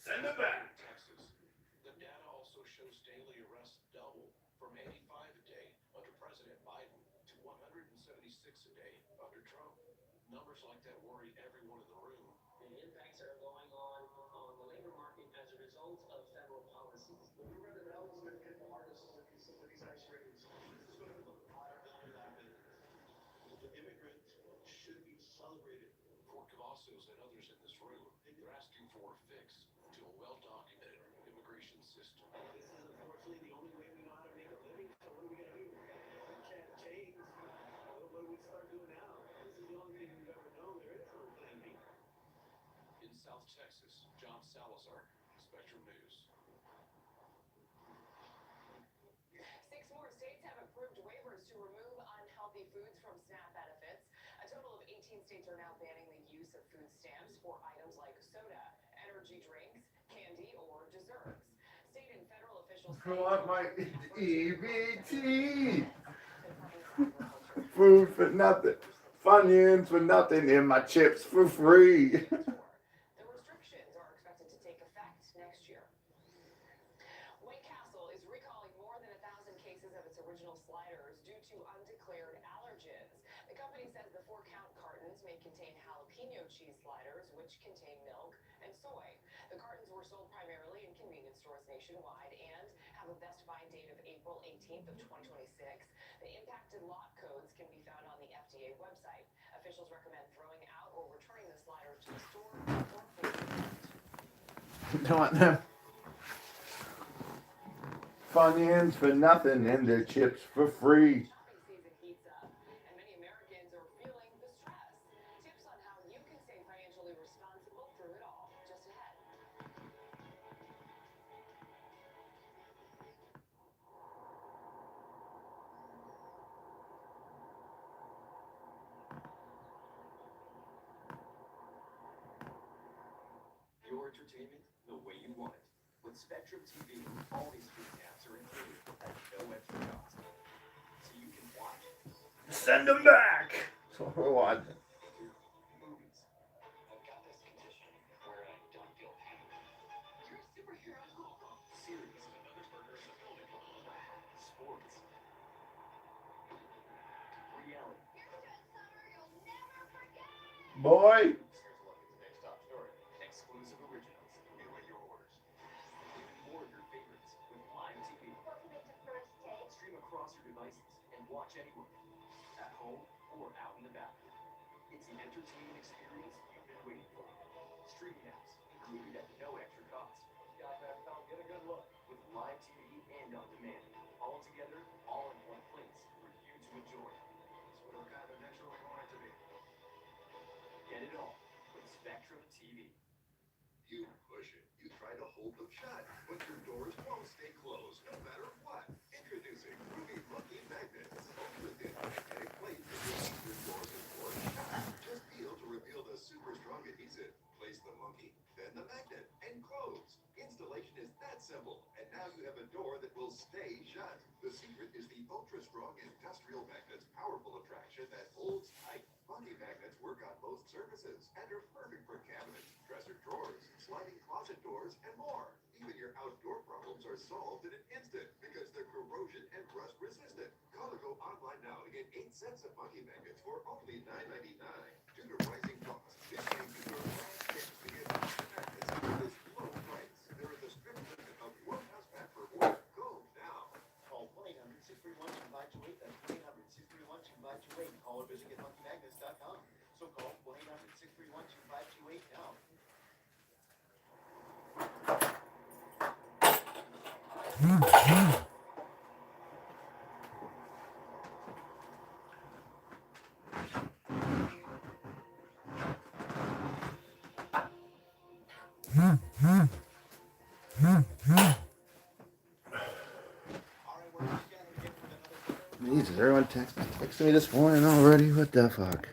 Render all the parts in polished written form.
Send them back. I want my EBT. Food for nothing. Funyuns for nothing and my chips for free. Don't want them Funyuns for nothing and their chips for free. Send them back. That's what I want. Boy. Jesus, everyone texted me this morning already. What the fuck?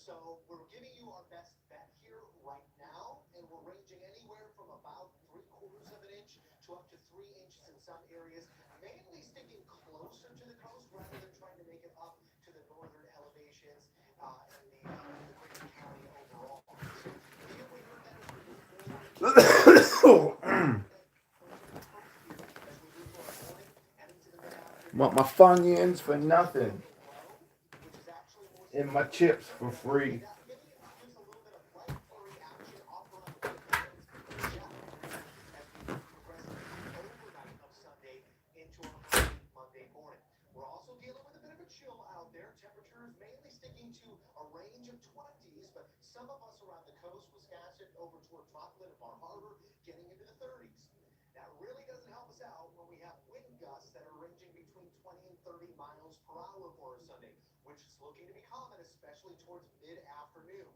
So we're giving you our best bet here right now, and we're ranging anywhere from about 3/4 of an inch to up to 3 inches in some areas, mainly sticking closer to the coast rather than trying to make it up to the northern elevations and the greater county overall. So be aware of that as we move forward. Closer to the coast here as we move through our morning and into the mid Want afternoon. my We're going to Funyuns for see a nothing. low, which is actually more And my significant chips than for normal. free. Now, giving you just a little bit of light flurry action off around the mid coast this afternoon as we progress into the overnight of Sunday into our early Monday morning. We're also dealing with a bit of a chill out there. Temperatures mainly sticking to a range of 20s, but some of us around the coast, Wisconsin, over toward Rockland and Bar Harbor, getting into the 30s. That really doesn't help us out when we have wind gusts that are ranging between 20 and 30 miles per hour for our Sunday, which is looking to be common, especially towards mid-afternoon.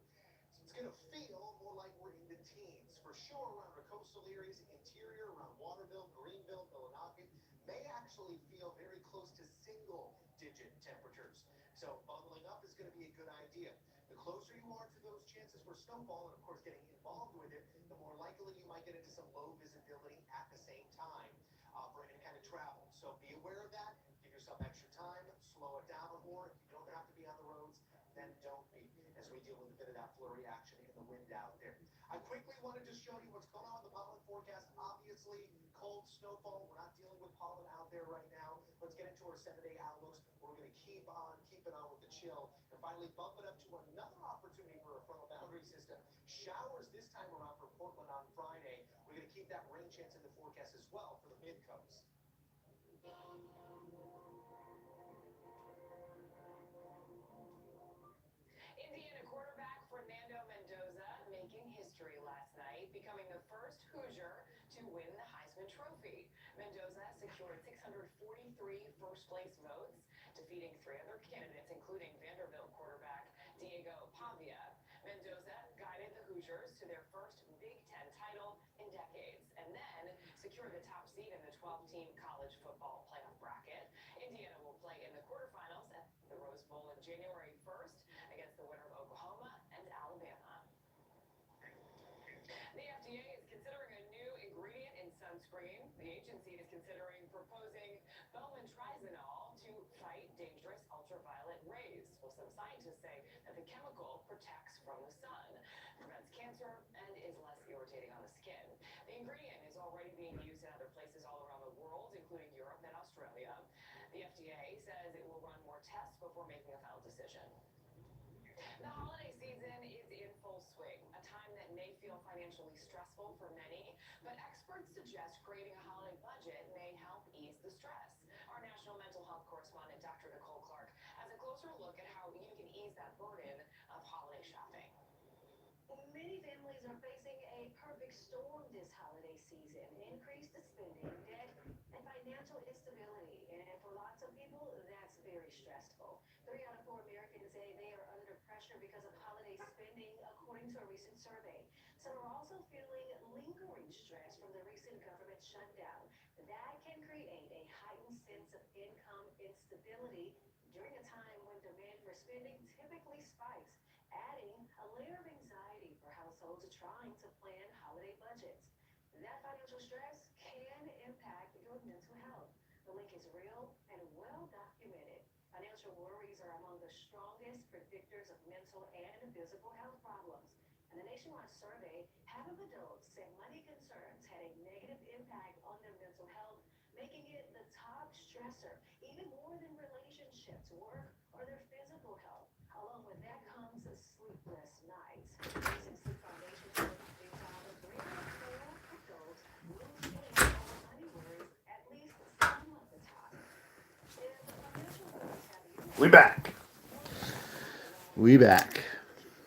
So it's going to feel more like we're in the teens. For sure, around our coastal areas, interior, around Waterville, Greenville, Millinocket, may actually feel very close to single-digit temperatures. So bundling up is going to be a good idea. The closer you are to those chances for snowfall and, of course, getting involved with it, the more likely you might get into some low visibility at the same time for any kind of travel. So be aware of that. Give yourself extra time, slow it down, or if you don't have to be on the roads, then don't be, as we deal with a bit of that flurry action in the wind out there. I quickly wanted to show you what's going on with the pollen forecast. Obviously, cold snowfall. We're not dealing with pollen out there right now. Let's get into our 7-day outlooks. We're going to keep on keeping on with the chill and finally bump it up to another opportunity for a frontal boundary system. Showers this time around for Portland on Friday. We're going to keep that rain chance in the forecast as well for the mid coast. Indiana quarterback Fernando Mendoza making history last night, becoming the first Hoosier to win the Heisman Trophy. Mendoza secured 643 first-place votes, defeating 3 other candidates, including Vanderbilt quarterback Diego Pavia. Mendoza guided the Hoosiers to their first Big Ten title in decades, and then secured the top seed in the 12-team college football playoff bracket. Indiana will play in the quarterfinals at the Rose Bowl on January 1st against the winner of Oklahoma and Alabama. The FDA is considering a new ingredient in sunscreen. The agency is considering proposing M.OTransformers to fight dangerous ultraviolet rays. Well, some scientists say that the chemical protects from the sun, prevents cancer, and is less irritating on the skin. The ingredient is already being used in other places all around the world, including Europe and Australia. The FDA says it will run more tests before making a final decision. The holiday season is in full swing, a time that may feel financially stressful for many, but experts suggest creating a holiday budget may help ease the stress. Our national mental health correspondent, Dr. Nicole Clark, has a closer look at how you can ease that burden of holiday shopping. Many families are facing a perfect storm this holiday season. Increased spending, debt, and financial instability. And for lots of people, that's very stressful. 3 out of 4 Americans say they are under pressure because of holiday spending, according to a recent survey. Some are also feeling lingering stress from the recent government shutdown. That can create a heightened sense of income instability during a time when demand for spending typically spikes, adding a layer of anxiety for households trying to plan holiday budgets. That financial stress can impact your mental health. The link is real and well documented. Financial worries are among the strongest predictors of mental and physical health problems. In a nationwide survey, half of adults said money concerns had a negative impact on their mental health, making it the top stressor, even more than relationships, work, or their physical health. Along with that comes sleepless nights. Recent Sleep Foundation studies found that 3 out of 4 adults lose sleep over money worries at least some of the time. If financial worries have you We worried, back. what are some actions along We those back. lines that you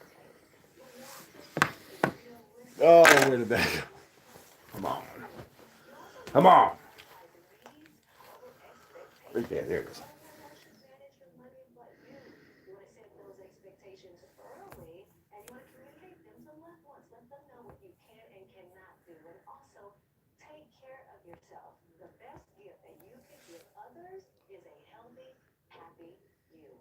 can take? We want to set a realistic Oh, budget we're back. for your Come on. upcoming year. You also Come want to on. prioritize needs over Right there. expectations. There it is. No one else should manage your money but you. You want to set those expectations early, and you want to communicate them to loved ones. Let them know what you can and cannot do. And also, take care of yourself. The best gift that you can give others is a healthy, happy you.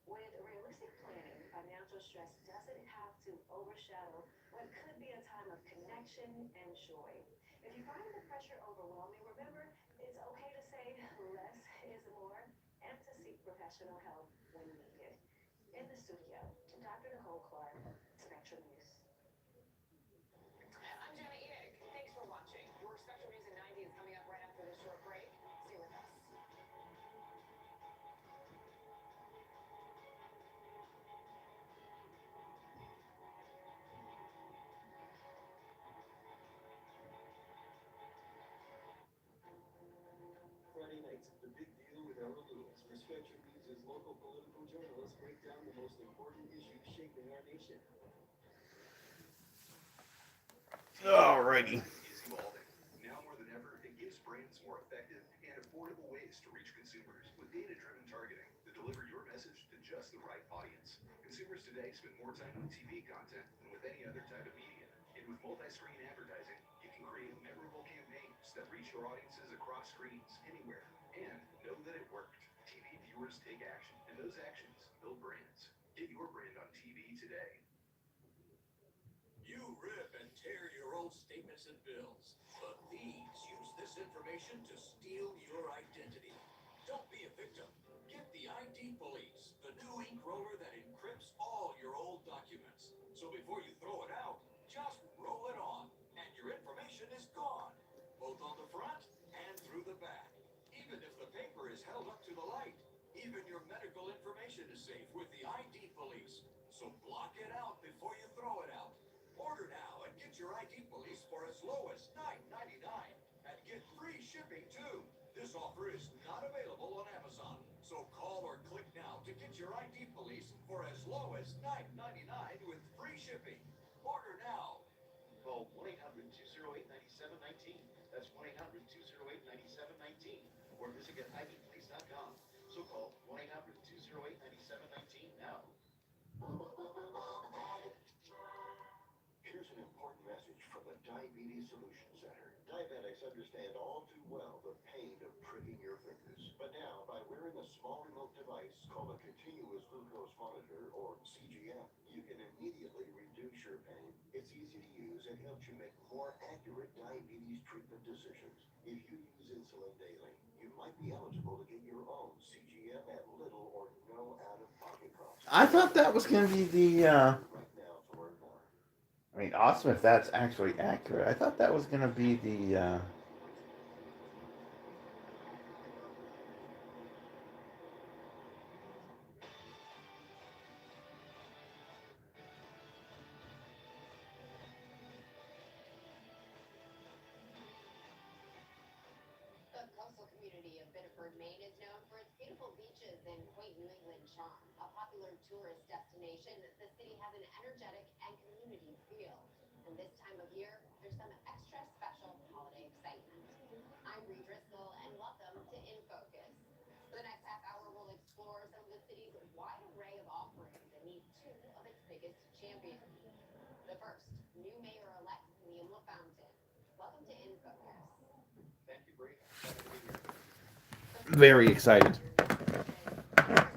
With realistic planning, financial stress doesn't have to overshadow what could be a time of connection and joy. If you find the pressure overwhelming, remember it's okay to say less is more and to seek professional help when needed. In the studio, Dr. Nicole Clark, Spectrum News. I'm Jenna Enoch. Thanks for watching. Your Spectrum News in 90 is coming up right after this short break. Stay with us. Friday nights, the big deal with Ella Lewis, where Spectrum News' local political journalists break down the most important issues shaping our nation. Alrighty. Is evolving. Now more than ever, it gives brands more effective and affordable ways to reach consumers with data-driven targeting that deliver your message to just the right audience. Consumers today spend more time with TV content than with any other type of media. And with multi-screen advertising, you can create memorable campaigns that reach your audiences across screens, anywhere, and know that it worked. TV viewers take action, and those actions build brands. Get your brand on TV today. You rip and tear your old statements and bills, but thieves use this information to steal your identity. Don't be a victim. Get the ID Police, the new ink roller that encrypts all your old documents. So before you throw it out, just roll it on, and your information is gone, both on the front and through the back. Even if the paper is held up to the light, even your medical information is safe with the ID Police. So block it out before you throw it out. Order now and get your ID Police for as low as $9.99 and get free shipping too. This offer is not available on Amazon, so call or click now to get your ID Police for as low as $9.99 with free shipping. Order now. Call 1-800-208-9719. That's 1-800-208-9719. Or visit idpolice.com. So call 1-800-208-9719 now. Here's an important message from the Diabetes Solution Center. Diabetics understand all too well the pain of pricking your fingers. But now, by wearing a small remote device called a continuous glucose monitor, or CGM, you can immediately reduce your pain. It's easy to use and helps you make more accurate diabetes treatment decisions. If you use insulin daily, you might be eligible to get your own CGM at little or no out-of-pocket cost. I thought that was going to be the, Right now to learn more. I mean, awesome if that's actually accurate. I thought that was going to be the, The coastal community of Biddeford, Maine is known for its beautiful beaches and quaint New England charm. A popular tourist destination, the city has an energetic and community feel. And this time of year, there's some extra special holiday excitement. I'm Bree Driscoll, and welcome to In Focus. For the next half hour, we'll explore some of the city's wide array of offerings and meet two of its biggest champions. The first, new mayor-elect Liam LaFountain. Welcome to In Focus. Thank you, Bree. Glad to be here. very excited. It's a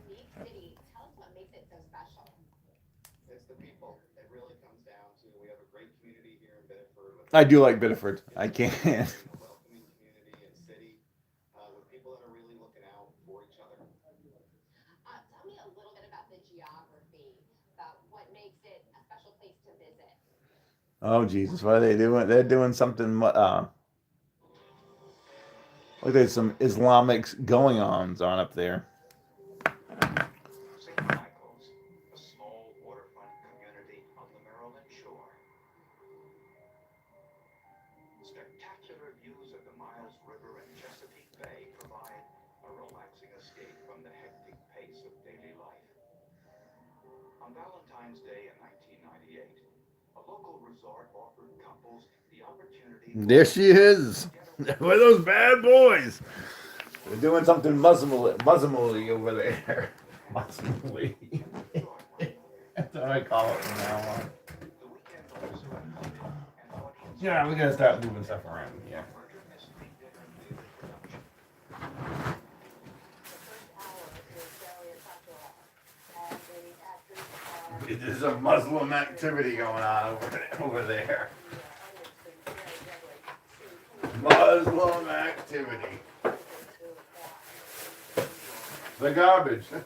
unique city. Tell us what makes it so special. It's the people. It really comes down to, we have a great community here in Biddeford. I do like Biddeford. I can't. A welcoming community and city with people that are really looking out for each other. Tell me a little bit about the geography, about what makes it a special place to visit. Oh, Jesus. What are they doing? They're doing something, like there's some Islamic going-ons on up there. St. Michael's, a small waterfront community on the Maryland shore. Spectacular views of the Miles River and Chesapeake Bay provide a relaxing escape from the hectic pace of daily life. On Valentine's Day in 1998, a local resort offered couples the opportunity. There she is. Where those bad boys? They're doing something Muslimly over there. Muslimly. That's what I call it from now on. Yeah, we gotta start moving stuff around here. The first hour is very popular as the actors are There's some Muslim activity going on over there. Muslim activity. The garbage. The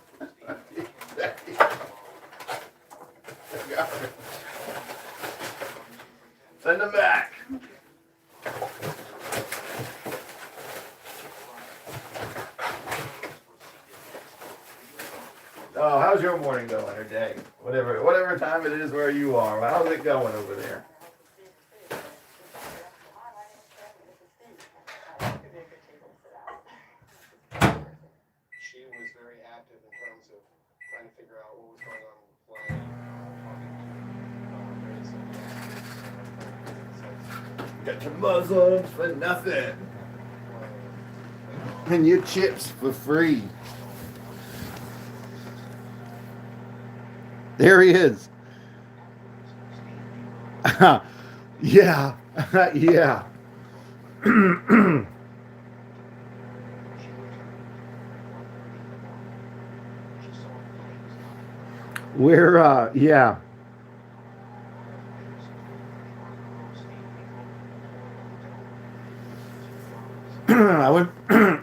garbage. Send them back. Oh, how's your morning going or day? Whatever time it is where you are. How's it going over there? She was very active in terms of trying to figure out what was going on with the plane, talking to various Got your Muslims for nothing. And your chips for free. There he is. Yeah. Yeah. We're, yeah. I went, let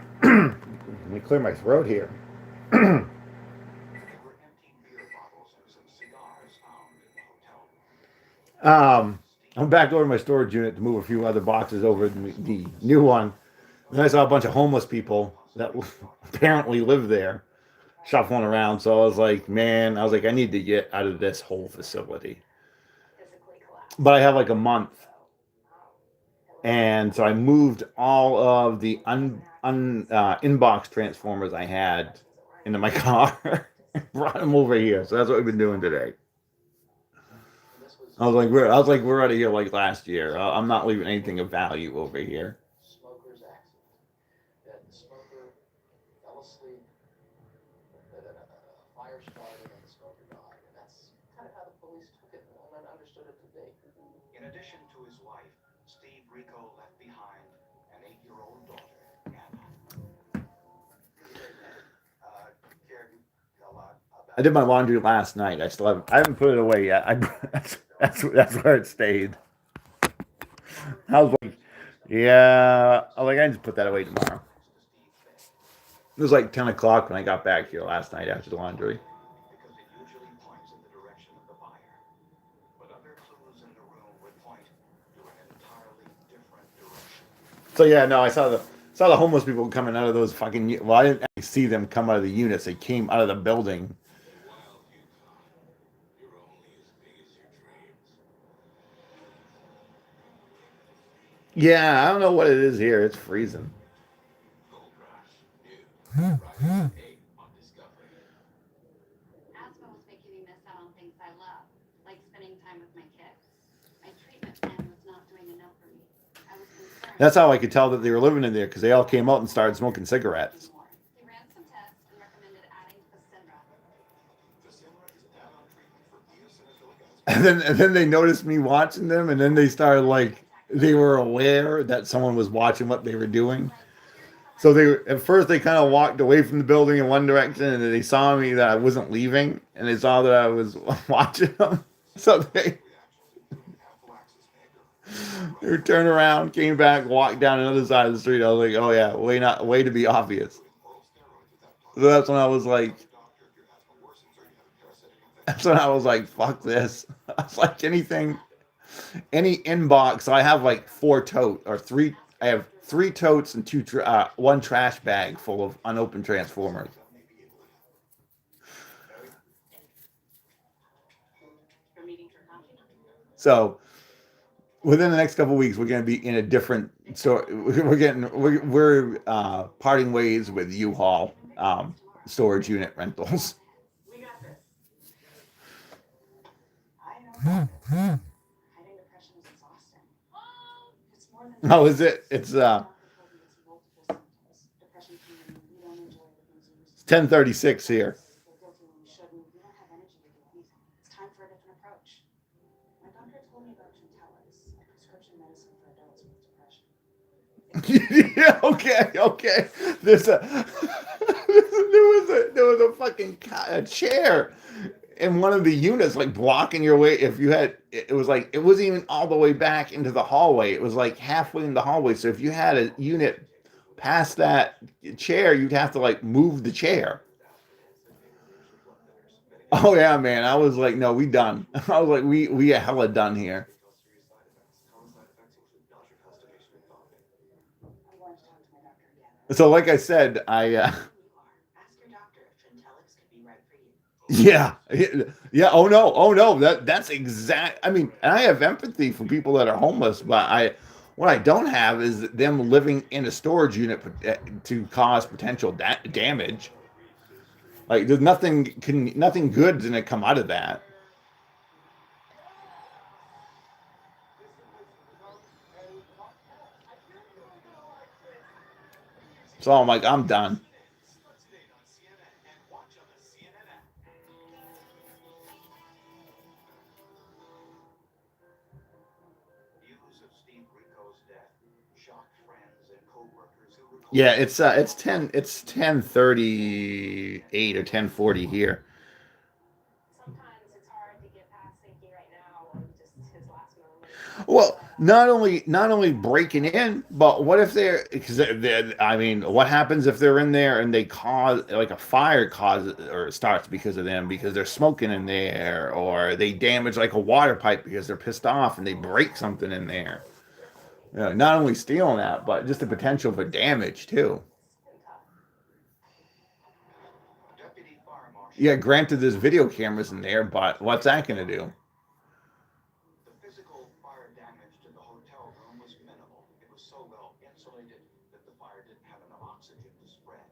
me clear my throat here. I'm back over to my storage unit to move a few other boxes over to the new one. Then I saw a bunch of homeless people that apparently live there shuffling around. So I was like, I need to get out of this whole facility. But I have like a month. And so I moved all of the inbox transformers I had into my car. Brought them over here. So that's what we've been doing today. I was like, we're out of here like last year. I'm not leaving anything of value over here. smoker's accident. That the smoker fell asleep, that a fire started and the smoker died. And that's kind of how the police took it and understood it to be. In addition to his wife, Steve Rico left behind an 8-year-old daughter, Anna. Cared a lot about I did my laundry last night. I haven't put it away yet. That's where it stayed. I was like, yeah, I just put that away tomorrow. It was like 10 o'clock when I got back here last night after the laundry. Because it usually points in the direction of the buyer. But other clues in the room would point to an entirely different direction. So yeah, no, I saw the homeless people coming out of those fucking. Well, I didn't actually see them come out of the units. They came out of the building. Yeah, I don't know what it is here. It's freezing. Asthma was making me miss out on things I love, like spending time with my kids. My treatment plan was not doing enough for me. I was concerned. That's how I could tell that they were living in there, because they all came out and started smoking cigarettes. He ran some tests and recommended adding Fasenra. And then they noticed me watching them, and then they started they were aware that someone was watching what they were doing. So at first they kind of walked away from the building in one direction, and then they saw me that I wasn't leaving, and they saw that I was watching them. So they turned around, came back, walked down another side of the street. I was like, oh yeah, way to be obvious. So that's when I was like, fuck this. I was like, any inbox. So I have like I have 3 totes and 1 trash bag full of unopened Transformers. So within the next couple of weeks, we're going to be in a different store. We're parting ways with U-Haul storage unit rentals. We got this. I know. Hiding depression is exhausting. It's more than Oh, is it? It's Depression can mean you don't enjoy the things you used to. 10:36 here. Feel guilty when you shouldn't. You don't have energy to do anything. It's time for a different approach. My doctor told me about Gentelis, a prescription medicine for adults with depression. Yeah, okay. There was a fucking chair in one of the units, like blocking your way. If you had, it was like it wasn't even all the way back into the hallway. It was like halfway in the hallway. So if you had a unit past that chair, you'd have to like move the chair. Oh yeah, man. I was like, no, we done. I was like, we are hella done here. I'm going to talk to my doctor again. So like I said, I Ask your doctor if Trintellix could be right for you. yeah, yeah. Oh no. That's exact. I mean, and I have empathy for people that are homeless, but what I don't have is them living in a storage unit to cause potential damage. Like there's nothing good's gonna come out of that. So I'm like, I'm done. News of Steve Rico's death shocked friends and co-workers who recalled Yeah, it's 10:38 or 10:40 here. Sometimes it's hard to get past thinking right now of just his last moment. Well, not only breaking in, but what if they're because I mean, what happens if they're in there and they cause like a fire causes or starts because of them because they're smoking in there or they damage like a water pipe because they're pissed off and they break something in there. You know, not only stealing that, but just the potential for damage too. Deputy Fire Marshal. Yeah, granted, there's video cameras in there, but what's that going to do? The physical fire damage to the hotel room was minimal. It was so well insulated that the fire didn't have enough oxygen to spread.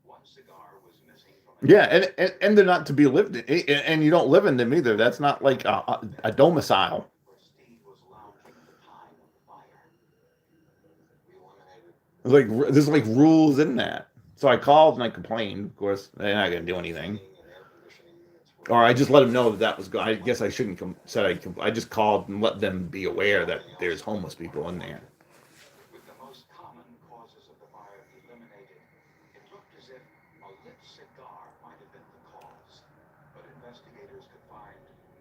One cigar was missing from a Yeah, and they're not to be lived in, and you don't live in them either. That's not like a domicile. where Steve was lounging at the time of the fire. We eliminated There's like rules in that. So I called and I complained. Of course, they're not going to do anything. heating and air conditioning units. Or I just let them know that that was good. I guess I shouldn't said I just called and let them be aware that there's homeless people in there. With the most common causes of the fire eliminated, it looked as if a lit cigar might have been the cause. But investigators could find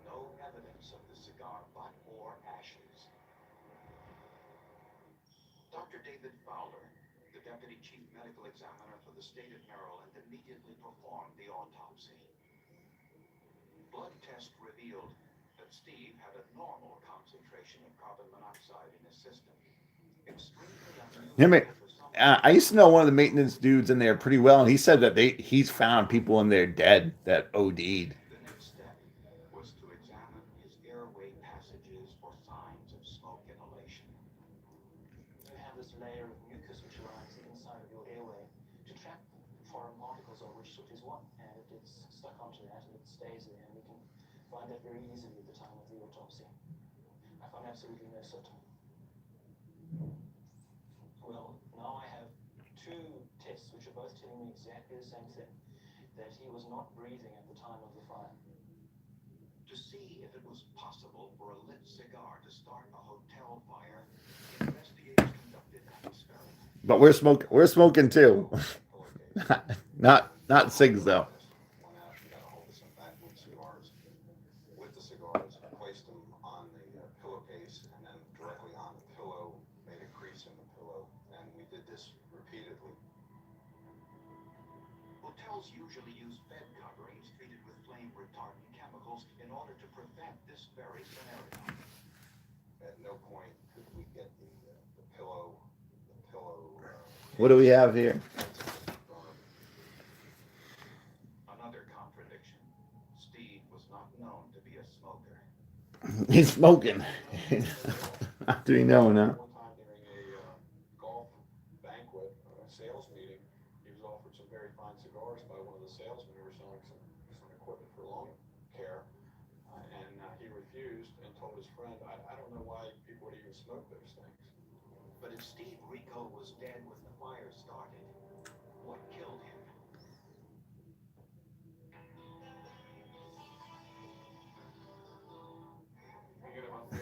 no evidence of the cigar butt or ashes. Dr. David Fowler, the deputy chief medical examiner for the state of Maryland, immediately performed the autopsy. Blood test revealed that Steve had a normal concentration of carbon monoxide in his system. Extremely Him, unusual for someone I used to know one of the maintenance dudes in there pretty well, and he said that he's found people in there dead that OD'd. The next step was to examine his airway passages for signs of smoke inhalation. You have this layer of mucus which lines the inside of your airway to trap foreign particles, of which soot is one, and it gets stuck onto that and it stays there, and we can find that very easily at the time of the autopsy. I found absolutely no soot. Well, now I have two tests which are both telling me exactly the same thing, that he was not breathing at the time of the fire. To see if it was possible for a lit cigar to start a hotel fire, investigators conducted an experiment. But we're smoking too. not cigs though. One out and got a hold of some backwood cigars. With the cigars, placed them on the pillowcase and then directly on the pillow, made a crease in the pillow, and we did this repeatedly. Hotels usually use bed coverings treated with flame retardant chemicals in order to prevent this very scenario. At no point could we get the pillow. What do we have here? Another contradiction. Steve was not known to be a smoker. He's smoking. How do we know now? One time during a golf banquet, a sales meeting, he was offered some very fine cigars by one of the salesmen who were selling some equipment for lawn care, and he refused and told his friend, I don't know why people would even smoke those things. But if Steve Rico was dead when the fire started, what killed him?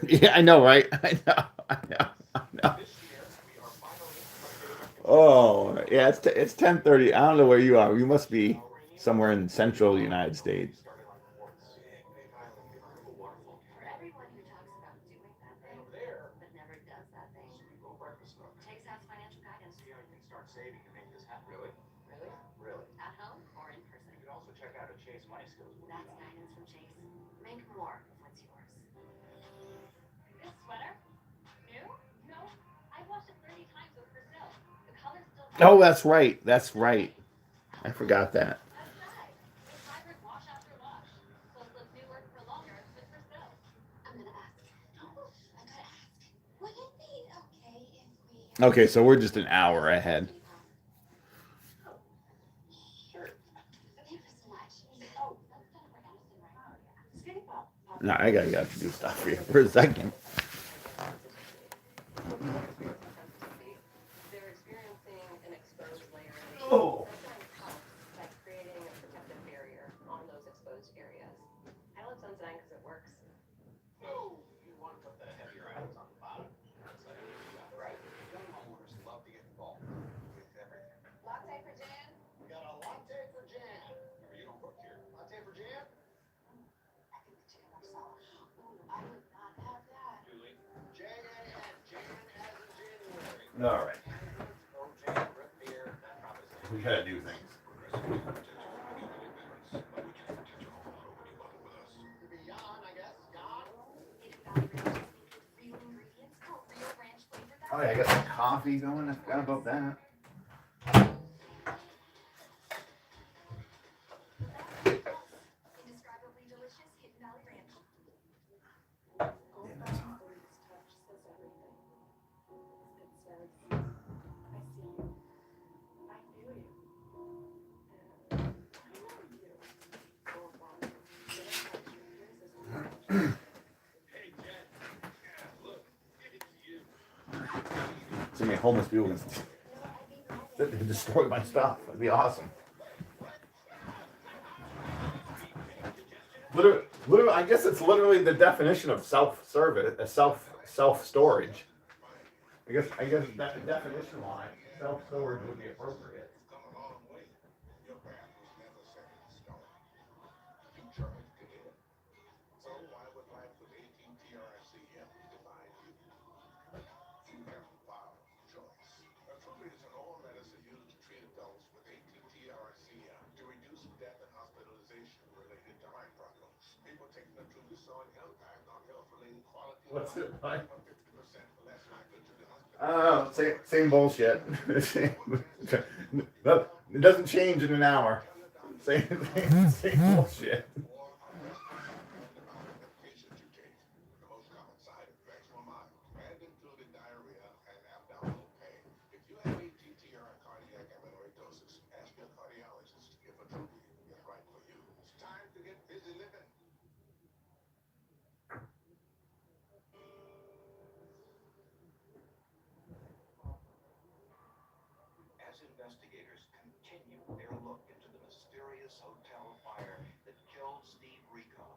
Yeah, I know, right? I know. This year, we are finally Oh, yeah, it's 10:30. I don't know where you are. You must be somewhere in central United States. started on Everyone who talks about doing that thing, Over there, but never does that thing, Cerebral Breakfast Nook. Chase has financial guidance. See how you can start saving to make this happen. Really? Really? Really. At home or in person. You can also check out a Chase Money Skills book. That's guidance from Chase. Make more of what's yours. This sweater? New? No. I've washed it 30 times with Brazil. The color's still Oh, that's right. That's right. I forgot that. That's right. It's hybrid wash after wash. Clothes look newer for longer with Brazil. I'm gonna ask. I gotta ask. Would it be okay if we... Okay, so we're just an hour ahead. Sure. Thank you so much. Oh, that's done for Emerson, right? Skinny pop. No, I gotta do stuff here for a second. They're experiencing an exposed layer. Oh. By creating a protective barrier on those exposed areas. I love Sunshine because it works. Oh, you want to put the heavier items on the bottom. That's like, right. Young homeowners love to get involved with everything. Latte for Jan? We got a latte for Jan. Remember, you don't work here. Latte for Jan? I think the chicken looks solid. Ooh, I would not have that. Julie? J-A-N. Jan as in January. All right. OJ, root beer, that proposition. We gotta do things. Could be Jan, I guess. Jan? Hidden Valley Ranch is made with real ingredients for real ranch flavor. Oh yeah, I got some coffee going. I forgot about that. Indescribably delicious Hidden Valley Ranch. Yeah, that's all. Its touch says everything. It says, I see you. I feel you. And I know you. Go along. Get in touch with your Hey, Jen. Yeah, look, it's you. So many homeless people can destroy my stuff. That'd be awesome. Literally, I guess it's literally the definition of self-service, self-storage. I guess that definition line, self-storage would be appropriate. Come a long way. Your path was never set in stone. You charged to get it. So why would life with M.OTransformers define you? You have the power of choice. Atropine is an oral medicine used to treat adults with M.OTransformers to reduce death and hospitalization related to heart problems. People taking Atropine saw an impact on health-related quality. What's it like? 50% less likely to be hospitalized. Same bullshit. It doesn't change in an hour. Same bullshit. Medications you take. The most common side effects were mild and included diarrhea and abdominal pain. If you have ATTR cardiac amyloidosis, ask your cardiologist if Atropine is right for you. It's time to get busy living. As investigators continue their look into the mysterious hotel fire that killed Steve Rico,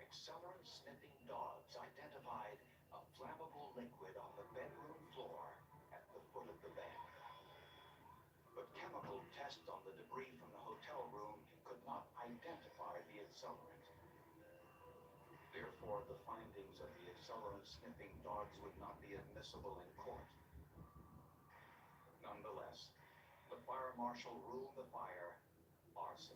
accelerant-sniffing dogs identified a flammable liquid on the bedroom floor at the foot of the bed. But chemical tests on the debris from the hotel room could not identify the accelerant. Therefore, the findings of the accelerant-sniffing dogs would not be admissible in court. Nonetheless, the fire marshal ruled the fire arson.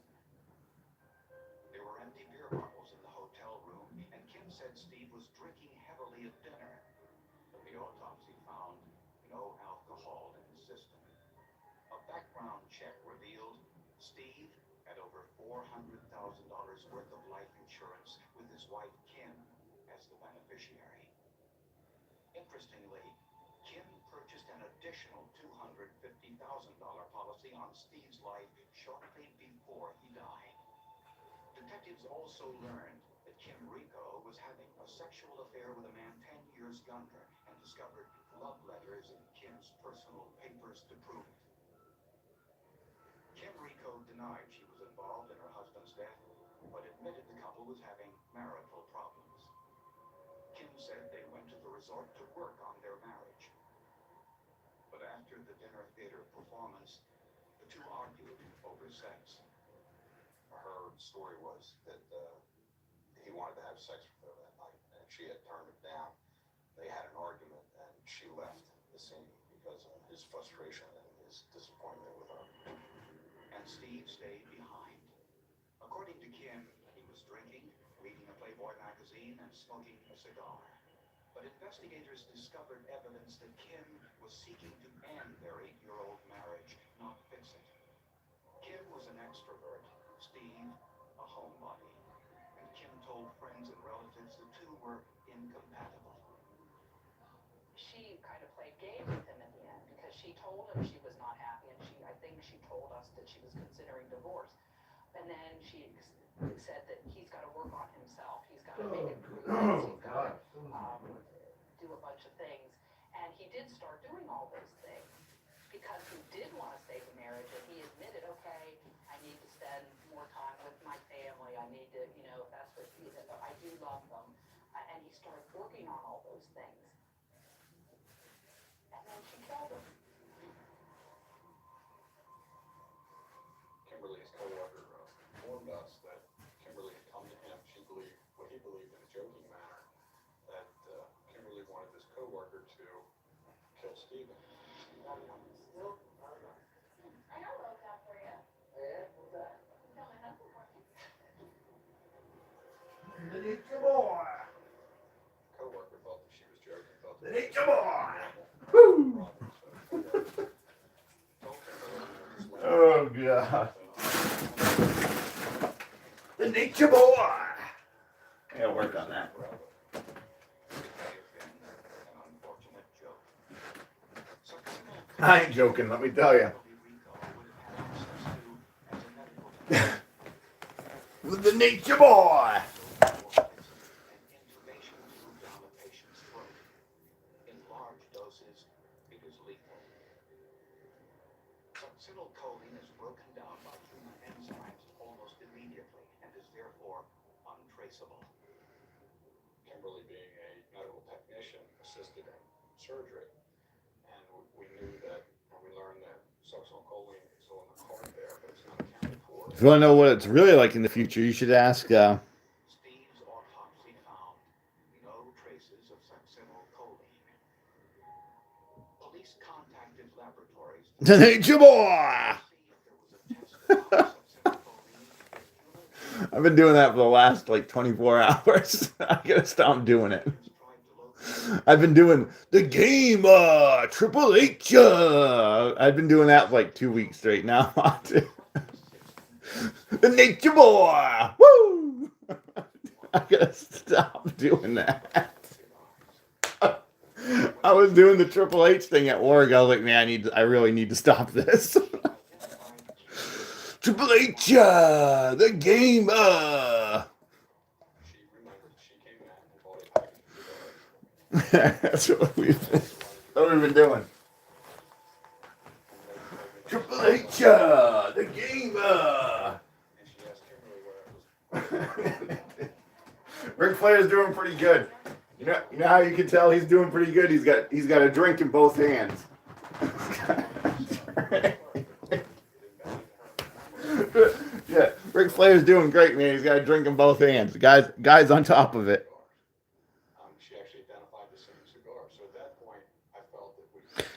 There were empty beer bottles in the hotel room, and Kim said Steve was drinking heavily at dinner. But the autopsy found no alcohol in his system. A background check revealed Steve had over $400,000 worth of life insurance with his wife Kim as the beneficiary. Interestingly, Kim purchased an additional $250,000 policy on Steve's life shortly before he died. Detectives also learned that Kim Rico was having a sexual affair with a man 10 years younger and discovered love letters in Kim's personal papers to prove it. Kim Rico denied she was involved in her husband's death, but admitted the couple was having marital problems. Kim said they went to the resort to work on their marriage. But after the dinner theater performance, the two argued over sex. Her story was that he wanted to have sex with her that night, and she had They had an argument, and she left the scene because of his frustration and his disappointment with her. And Steve stayed behind. According to Kim, he was drinking, reading a Playboy magazine, and smoking a cigar. But investigators discovered evidence that Kim was seeking to end their 8-year-old marriage, not fix it. Kim was an extrovert, Steve a homebody. And Kim told friends and relatives the two were incompatible. She kind of played games with him in the end because she told him she was not happy, and I think she told us that she was considering divorce. And then she said that he's got to work on himself. He's got to make improvements. He's got to do a bunch of things. And he did start doing all those things because he did want to save the marriage. And he admitted, okay, I need to spend more time with my family. I need to, you know, if that's what I do love them. And he started working on all those things. And then she killed him. Kimberly's coworker informed us that Kimberly had come to him. She believed what he believed in a joking manner, that Kimberly wanted this coworker to kill Stephen. I got wrote that for you. Yeah? What's that? Tell my husband for me. Ninja boy. Coworker thought that she was joking. Thought that Ninja boy. Woo. Oh God. The nature boy. I gotta work on that. I ain't joking, let me tell you. With the nature boy. Acetylcholine is broken down by human enzymes almost immediately and is therefore untraceable. Kimberly, being a medical technician, assisted in surgery, and we knew that, when we learned that acetylcholine is on the card there, but it's not accounted for. If you want to know what it's really like in the future, you should ask Steve's autopsy found no traces of acetylcholine. Police contacted laboratories the nature boy. I've been doing that for the last like 24 hours. I gotta stop doing it. I've been doing the game, Triple H. I've been doing that for like 2 weeks straight now. The nature boy. Woo! I gotta stop doing that. I was doing the Triple H thing at work. I was like, man, I really need to stop this. Triple H, the game, She remembered she came back and bought a package of That's what we've been doing. Triple H, the game, and she asked Kimberly where it was. Ric Flair's doing pretty good. You know how you can tell he's doing pretty good? He's got a drink in both hands. Yeah, Ric Flair's doing great, man. He's got a drink in both hands. Guy's on top of it. She actually identified the same cigar. So at that point, I felt that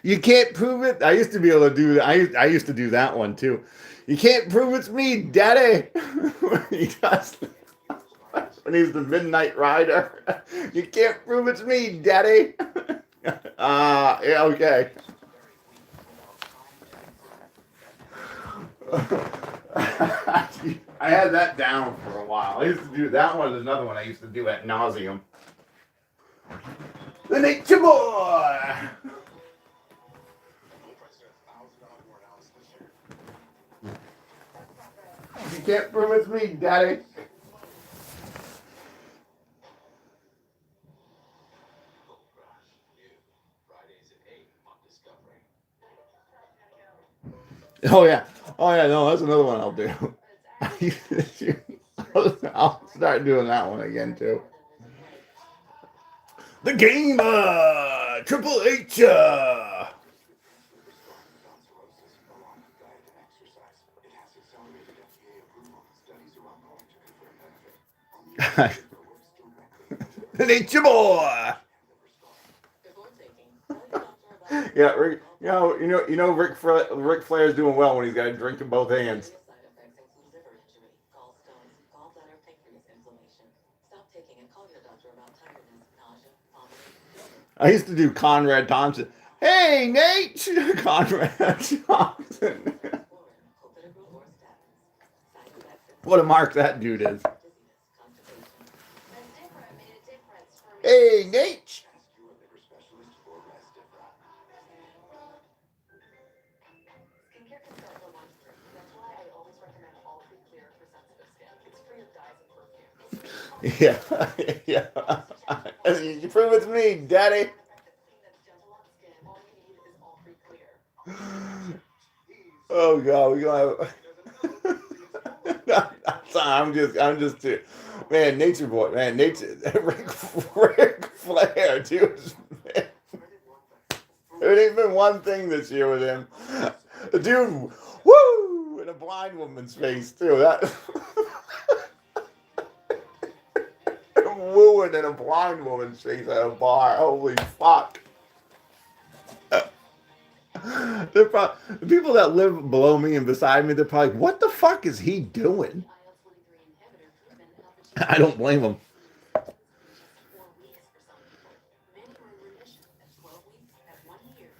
we. You can't prove it. I used to be able to do that. I used to do that one too. You can't prove it's me, Daddy. When he's the Midnight Rider. You can't prove it's me, Daddy. Yeah, okay. I had that down for a while. I used to do that one. Is another one I used to do at nauseum. The nature boy. You can't prove it's me, Daddy. Oh yeah, no, that's another one I'll do. I'll start doing that one again too. The game, Triple H. The nature boy. Yeah, Rick, Rick Flair's doing well when he's got a drink in both hands. Side effects include liver injury, gallstones, gallbladder, pancreas inflammation. Stop taking it. Call your doctor about tiredness, nausea, vomiting. I used to do Conrad Thompson. Hey, Nate! Conrad Thompson. Clopidogrel or statins. Side effects What a include mark that dude is. dizziness, constipation. Restifra made a difference for me. Hey, Nate! Ask your liver specialist for Restifra. Skincare can start from 1 to 3. That's why I always recommend All Free Clear for sensitive skin. It's free of dyes and perfumes. Yeah, yeah. You prove it to me, Daddy. Clean that's gentle on skin. All you need is All Free Clear. Oh God, we gonna have. I'm just too. Man, Nature Boy, man, Nature. Rick Flair, dude. Man. There ain't been one thing this year with him. The dude, woo, in a blind woman's face too. That. Wooing in a blind woman's face at a bar. Holy fuck. The people that live below me and beside me, they're probably like, what the fuck is he doing? IL-23 inhibitor proven to help achieve I don't blame him. 4 weeks for some people. Many were in remission at 12 weeks, at 1 year,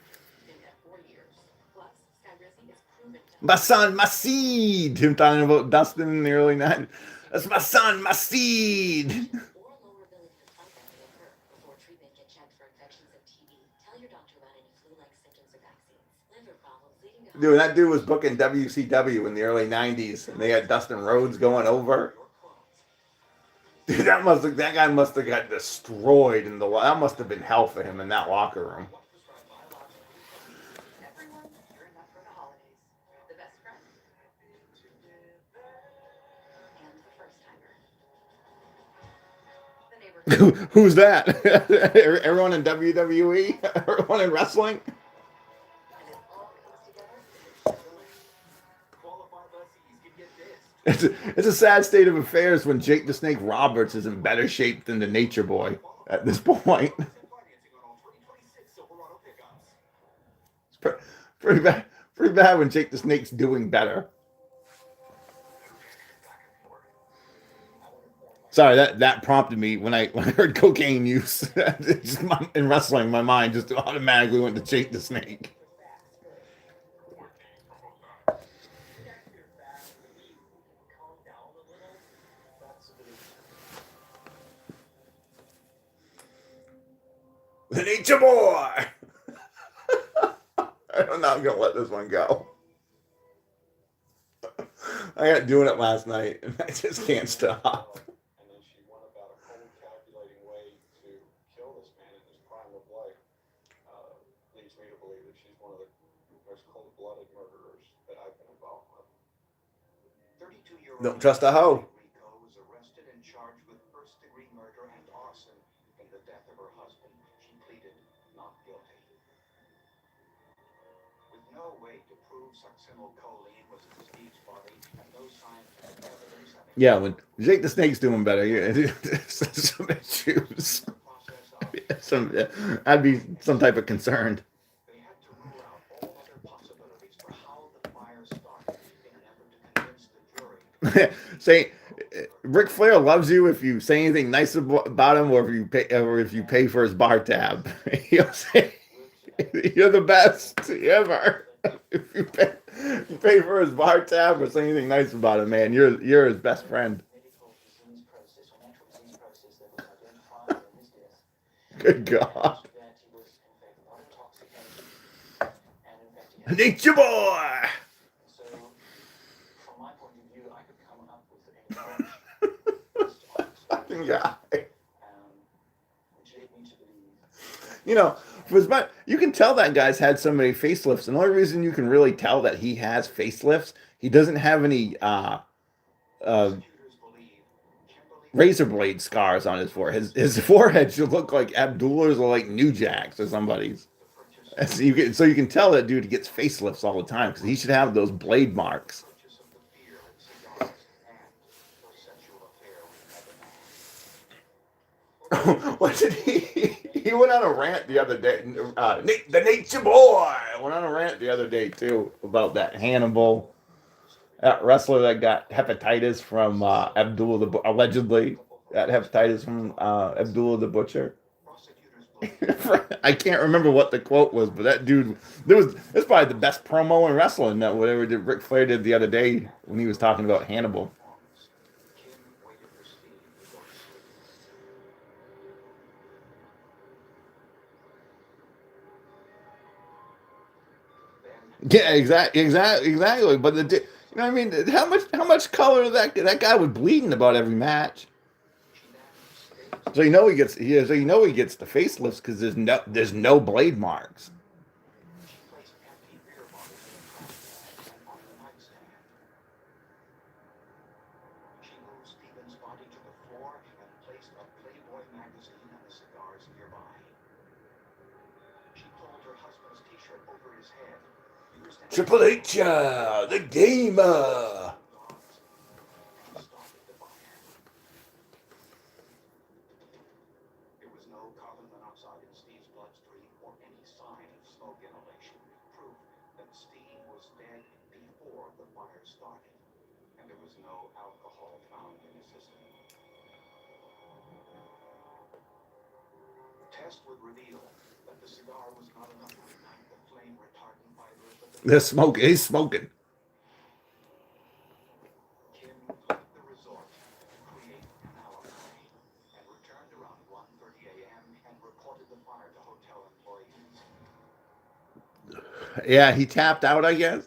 and at 4 years. Plus, Skyrizi is proven to My son, my seed. Him talking about Dustin in the early 90s. That's my son, my seed. or lower ability to fight that may occur. Before treatment, get checked for infections and TB. Tell your doctor about any flu-like symptoms or vaccines. Liver problems leading to Dude, that dude was booking WCW in the early 90s, and they had Dustin Rhodes going over. Dude, that guy must have got destroyed in that must have been hell for him in that locker room. everyone gearing up for the holidays. The best friend and the first timer. The neighbor. Who's that? Everyone in WWE? Everyone in wrestling? And it all comes together. Qualified lessees can get this. It's a sad state of affairs when Jake the Snake Roberts is in better shape than the Nature Boy at this point. Financing on all 2026 Silverado pickups. It's pretty bad when Jake the Snake's doing better. Sorry, that prompted me when I heard cocaine use. In wrestling, my mind just automatically went to Jake the Snake. The Nature Boy! I'm not going to let this one go. I got doing it last night, and I just can't stop. And then she went about a cold, calculating way to kill this man in his prime of life. Leads me to believe that she's one of the most cold-blooded murderers that I've been involved with. 32-year-old Don't trust a hoe. Rico was arrested and charged with first-degree murder and arson in the death of her husband. She pleaded not guilty. With no way to prove succinylcholine was in Steve's body and no signs of evidence of it. Yeah, when Jake the Snake's doing better, yeah, some issues. I'd be some type of concerned. They had to rule out all other possibilities for how the fire started in an effort to convince the jury. Say, Ric Flair loves you if you say anything nice about him, or if you pay for his bar tab. He'll say, "You're the best ever." If you pay for his bar tab or say anything nice about him, man, you're his best friend. Medical disease process or natural disease process that was identified in his death. Good God, That he was in fact not intoxicated, and in fact he had. Nature Boy. So, from my point of view, I could come up with a bunch Fucking guy. which led me to believe. You know, you can tell that guy's had so many facelifts. And the only reason you can really tell that he has facelifts, he doesn't have any razor blade scars on his forehead. His forehead should look like Abdullah's or like New Jack's or somebody's. And so you can tell that dude gets facelifts all the time because he should have those blade marks. What did he went on a rant the other day. The Nature Boy went on a rant the other day too about that Hannibal, that wrestler that got hepatitis from Abdullah allegedly got hepatitis from Abdullah the Butcher. I can't remember what the quote was, but that dude, it's probably the best promo in wrestling that whatever did Ric Flair did the other day when he was talking about Hannibal. Yeah, exactly. But you know what I mean? How much color that guy was bleeding about every match. So you know he gets the facelifts because there's no blade marks. She moved Stephen's body to the floor and placed a Playboy magazine and the cigars nearby. She pulled her husband's t-shirt over his head. Triple H, the gamer. There was no carbon monoxide in Steve's bloodstream or any sign of smoke inhalation, proof that Steve was dead before the fire started, and there was no alcohol found in his system. The test would reveal that the cigar was not enough to ignite the flame retardant fibers of the He's smoking. Kim left the resort to create an alibi and returned around 1:30 a.m. and reported the fire to hotel employees. Yeah, he tapped out, I guess.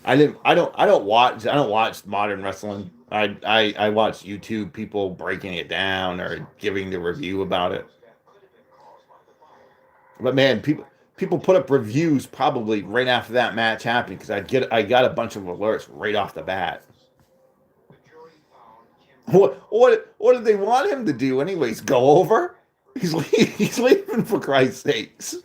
I don't watch modern wrestling. I watch YouTube people breaking it down or giving the review about it. But man, people put up reviews probably right after that match happened because I got a bunch of alerts right off the bat. What did they want him to do anyways? Go over? He's leaving for Christ's sakes.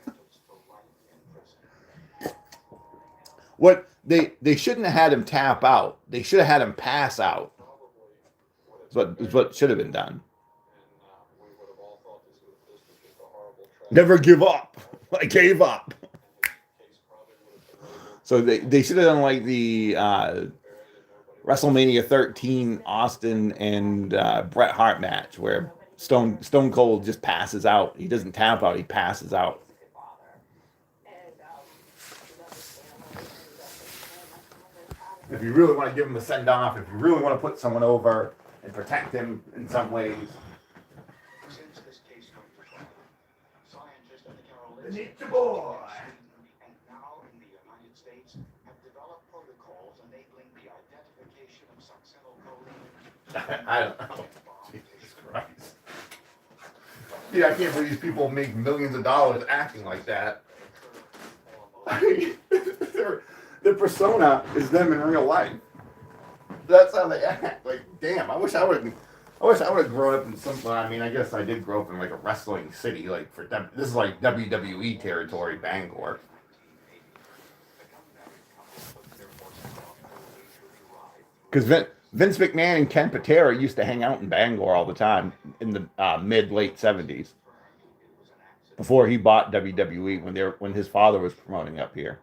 What they shouldn't have had him tap out. They should have had him pass out. Is what should have been done. Never give up. I gave up. So they should have done like the WrestleMania 13 Austin and Bret Hart match where Stone Cold just passes out. He doesn't tap out. He passes out. If you really want to give him a send off, if you really want to put someone over and protect him in some ways. Since this case went to trial, scientists at the The Karolinska Nature Boy. and now in the United States have developed protocols enabling the identification of succinylcholine. I don't know. Jesus Christ. Yeah, I can't believe these people make millions of dollars acting like that. I mean, their persona is them in real life. That's how they act. Like, damn, I wish I would have grown up in some. I mean, I guess I did grow up in like a wrestling city. Like this is like WWE territory, Bangor. Because Vince McMahon and Ken Patera used to hang out in Bangor all the time in the mid-late 70s. Before he bought WWE, when his father was promoting up here.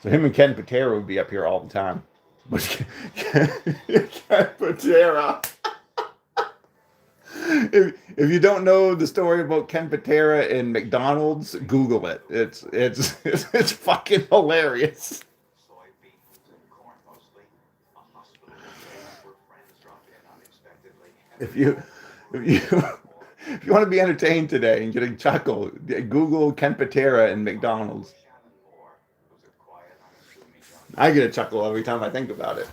So him and Ken Patera would be up here all the time. But Ken Patera. If you don't know the story about Ken Patera and McDonald's, Google it. It's fucking hilarious. If you want to be entertained today and get a chuckle, Google Ken Patera and McDonald's. I get a chuckle every time I think about it.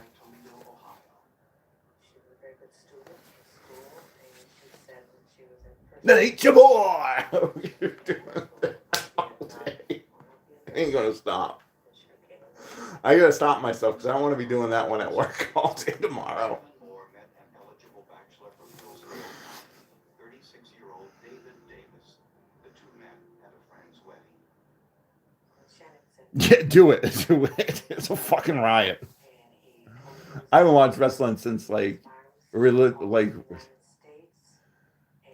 The Nature Boy! Ain't gonna stop. I gotta stop myself because I don't want to be doing that one at work all day tomorrow. 36-year-old David Davis. The two men at a friend's wedding. Yeah, do it. It's a fucking riot. I haven't watched wrestling since like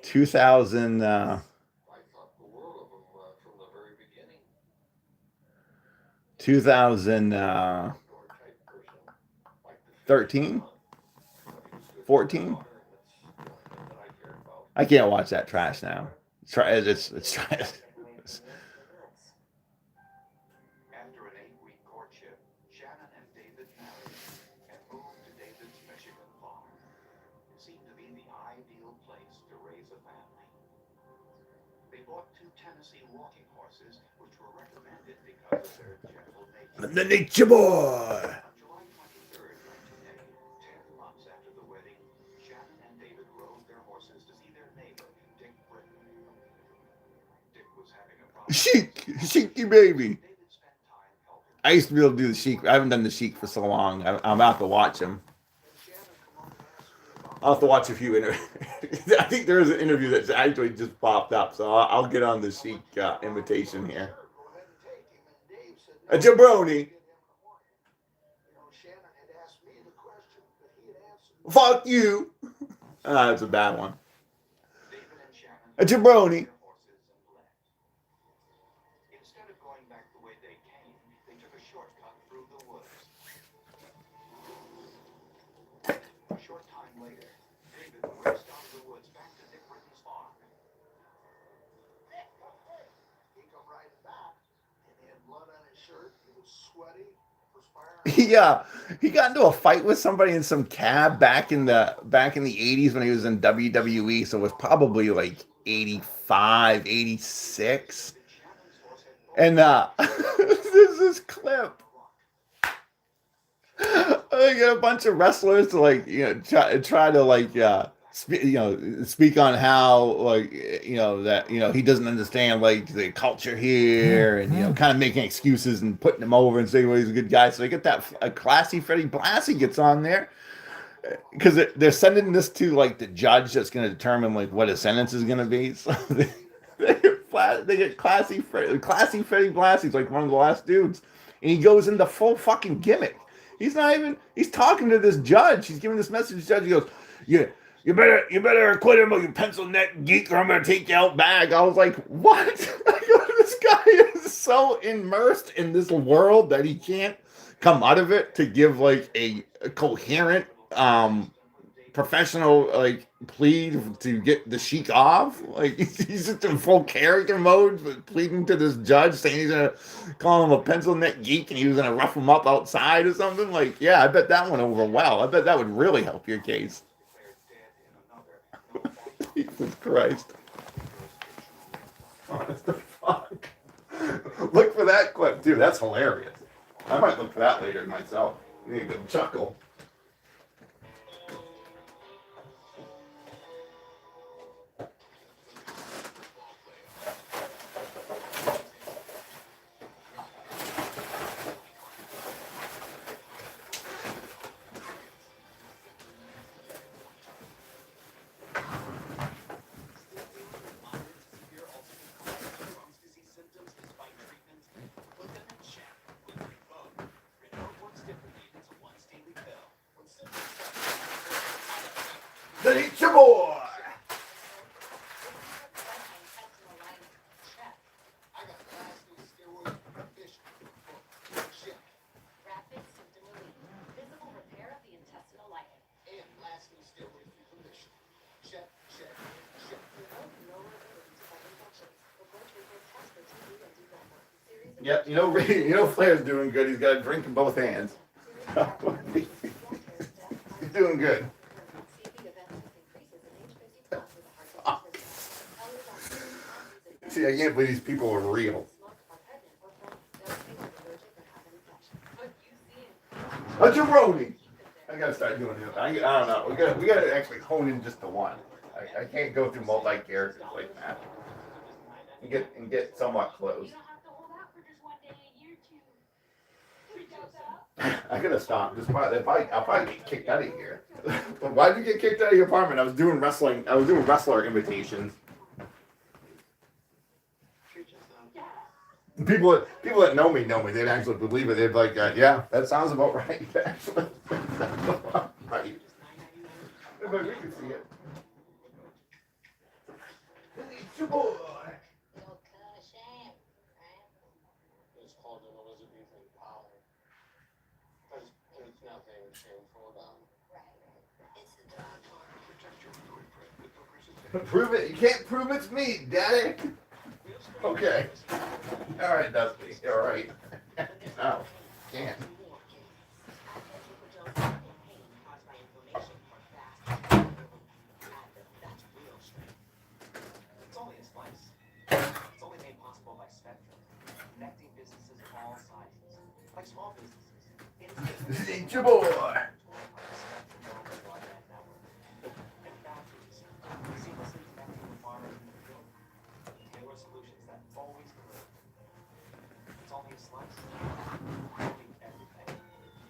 2000. I thought the world of him from the very beginning. 2013, Outdoor type person, like the 14. that I cared about. I can't watch that trash now. It's trash. After an 8-week courtship, Shannon and David married and moved to David's Michigan farm. It seemed to be the ideal place to raise a family. They bought 2 Tennessee walking horses, which were recommended because of their gentle nature. The nature boy. On July 23rd, 1980, 10 months after the wedding, Shannon and David rode their horses to see their neighbor, Dick Britton. Dick was having a problem. Sheik baby. David spent time helping. I used to be able to do the Sheik. I haven't done the Sheik for so long. I'm about to watch him. I'll have to watch a few interviews. I think there is an interview that's actually just popped up, so I'll get on the Sheik imitation here. A jabroni. Fuck you. That's a bad one. David and Shannon A jabroni. their horses and left. Instead of going back the way they came, they took a shortcut through the woods. A short time later, David raced out of the woods back to Dick Britton's farm. He come riding back, and he had blood on his shirt. He was sweaty, perspiring. He got into a fight with somebody in some cab back in the 80s when he was in WWE, so it was probably like 85, 86. And there's this clip. They get a bunch of wrestlers to try to speak on how that he doesn't understand the culture here, and kind of making excuses and putting him over and saying, well, he's a good guy. So they get that classy Freddie Blassie gets on there because they're sending this to the judge that's going to determine what his sentence is going to be. So they get classy Freddie Blassie's like one of the last dudes, and he goes into full fucking gimmick. He's talking to this judge. He's giving this message to the judge. He goes, yeah. You better quit him, you pencil neck geek, or I'm gonna take you out back. I was like, what? This guy is so immersed in this world that he can't come out of it to give a coherent professional plea to get the Sheik off. He's just in full character mode, but pleading to this judge, saying he's gonna call him a pencil neck geek and he was gonna rough him up outside or something. I bet that went over well. I bet that would really help your case. Jesus Christ. What the fuck? Look for that clip, too. That's hilarious. I might look for that later myself. You need a good chuckle. The nature boy. Rapid symptom relief. Visible repair of the intestinal lining. And lastly, steroid free permission. Check. No ability to fight infections. Before treatment, test for TB and depot. Series of Yep, Flair's doing good. He's got a drink in both hands. He's doing good. See, I can't believe these people are real. A jabroni. I gotta start doing it. I don't know. We gotta actually hone in just to one. I can't go through multi-characters like that. And get somewhat close. I gotta stop. If I get kicked out of here. Why did you get kicked out of your apartment? I was doing wrestler imitations. People that know me, they'd actually believe it. They'd be like, yeah, that sounds about right. Actually. Right. But we can see it. Nature Boy. You'll cut a shame, right? It's called an Elizabethan pie. There's nothing shameful about it. Right. It's the dog farm. Protect your footprint with progressive. Prove it. You can't prove it's meat, Daddy. Okay. All right, Dusty. All right. No, can't. It's only a slice. It's only made possible by Spectrum, connecting businesses of all sizes, like small businesses. Nature Boy. And factories, seamlessly connecting the farmers in the field. Tailored solutions that always deliver. It's only a slice. Only everything.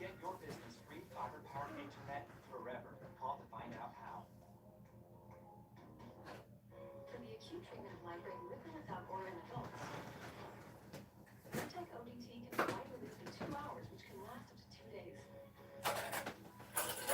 Get your business free fiber-powered internet forever. Call to find out how. For the acute treatment of migraine with and without or in adults, M.OTransformers ODT can provide relief in 2 hours, which can last up to 2 days.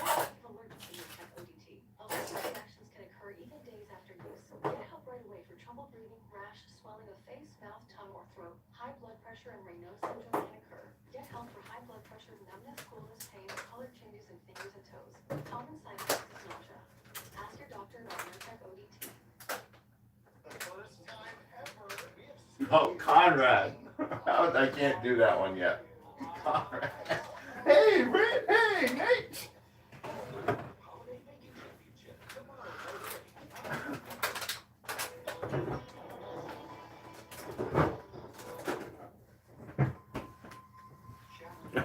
Don't allergic to M.OTransformers ODT. Allergic reactions can occur even days after use. Get help right away for trouble breathing, rash, swelling of face, mouth, tongue, or throat. High blood pressure and Raynaud syndrome can occur. Get help for high blood pressure, numbness, coolness, pain, color changes in fingers and toes. Common side effects is nausea. Ask your doctor about M.OTransformers ODT. The first time ever we have Oh, Conrad. I can't do that one yet. Conrad. Hey, Britt. Hey, Nate. Holiday Baking Championship tomorrow.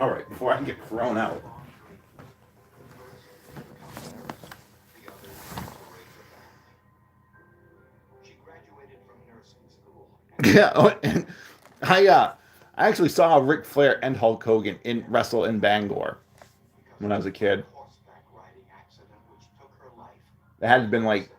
All right, before I get thrown out. The other to raise the She graduated from nursing school. Yeah, and I actually saw Ric Flair and Hulk Hogan wrestle in Bangor when I was a kid. Horseback riding accident which took her life. It had been like,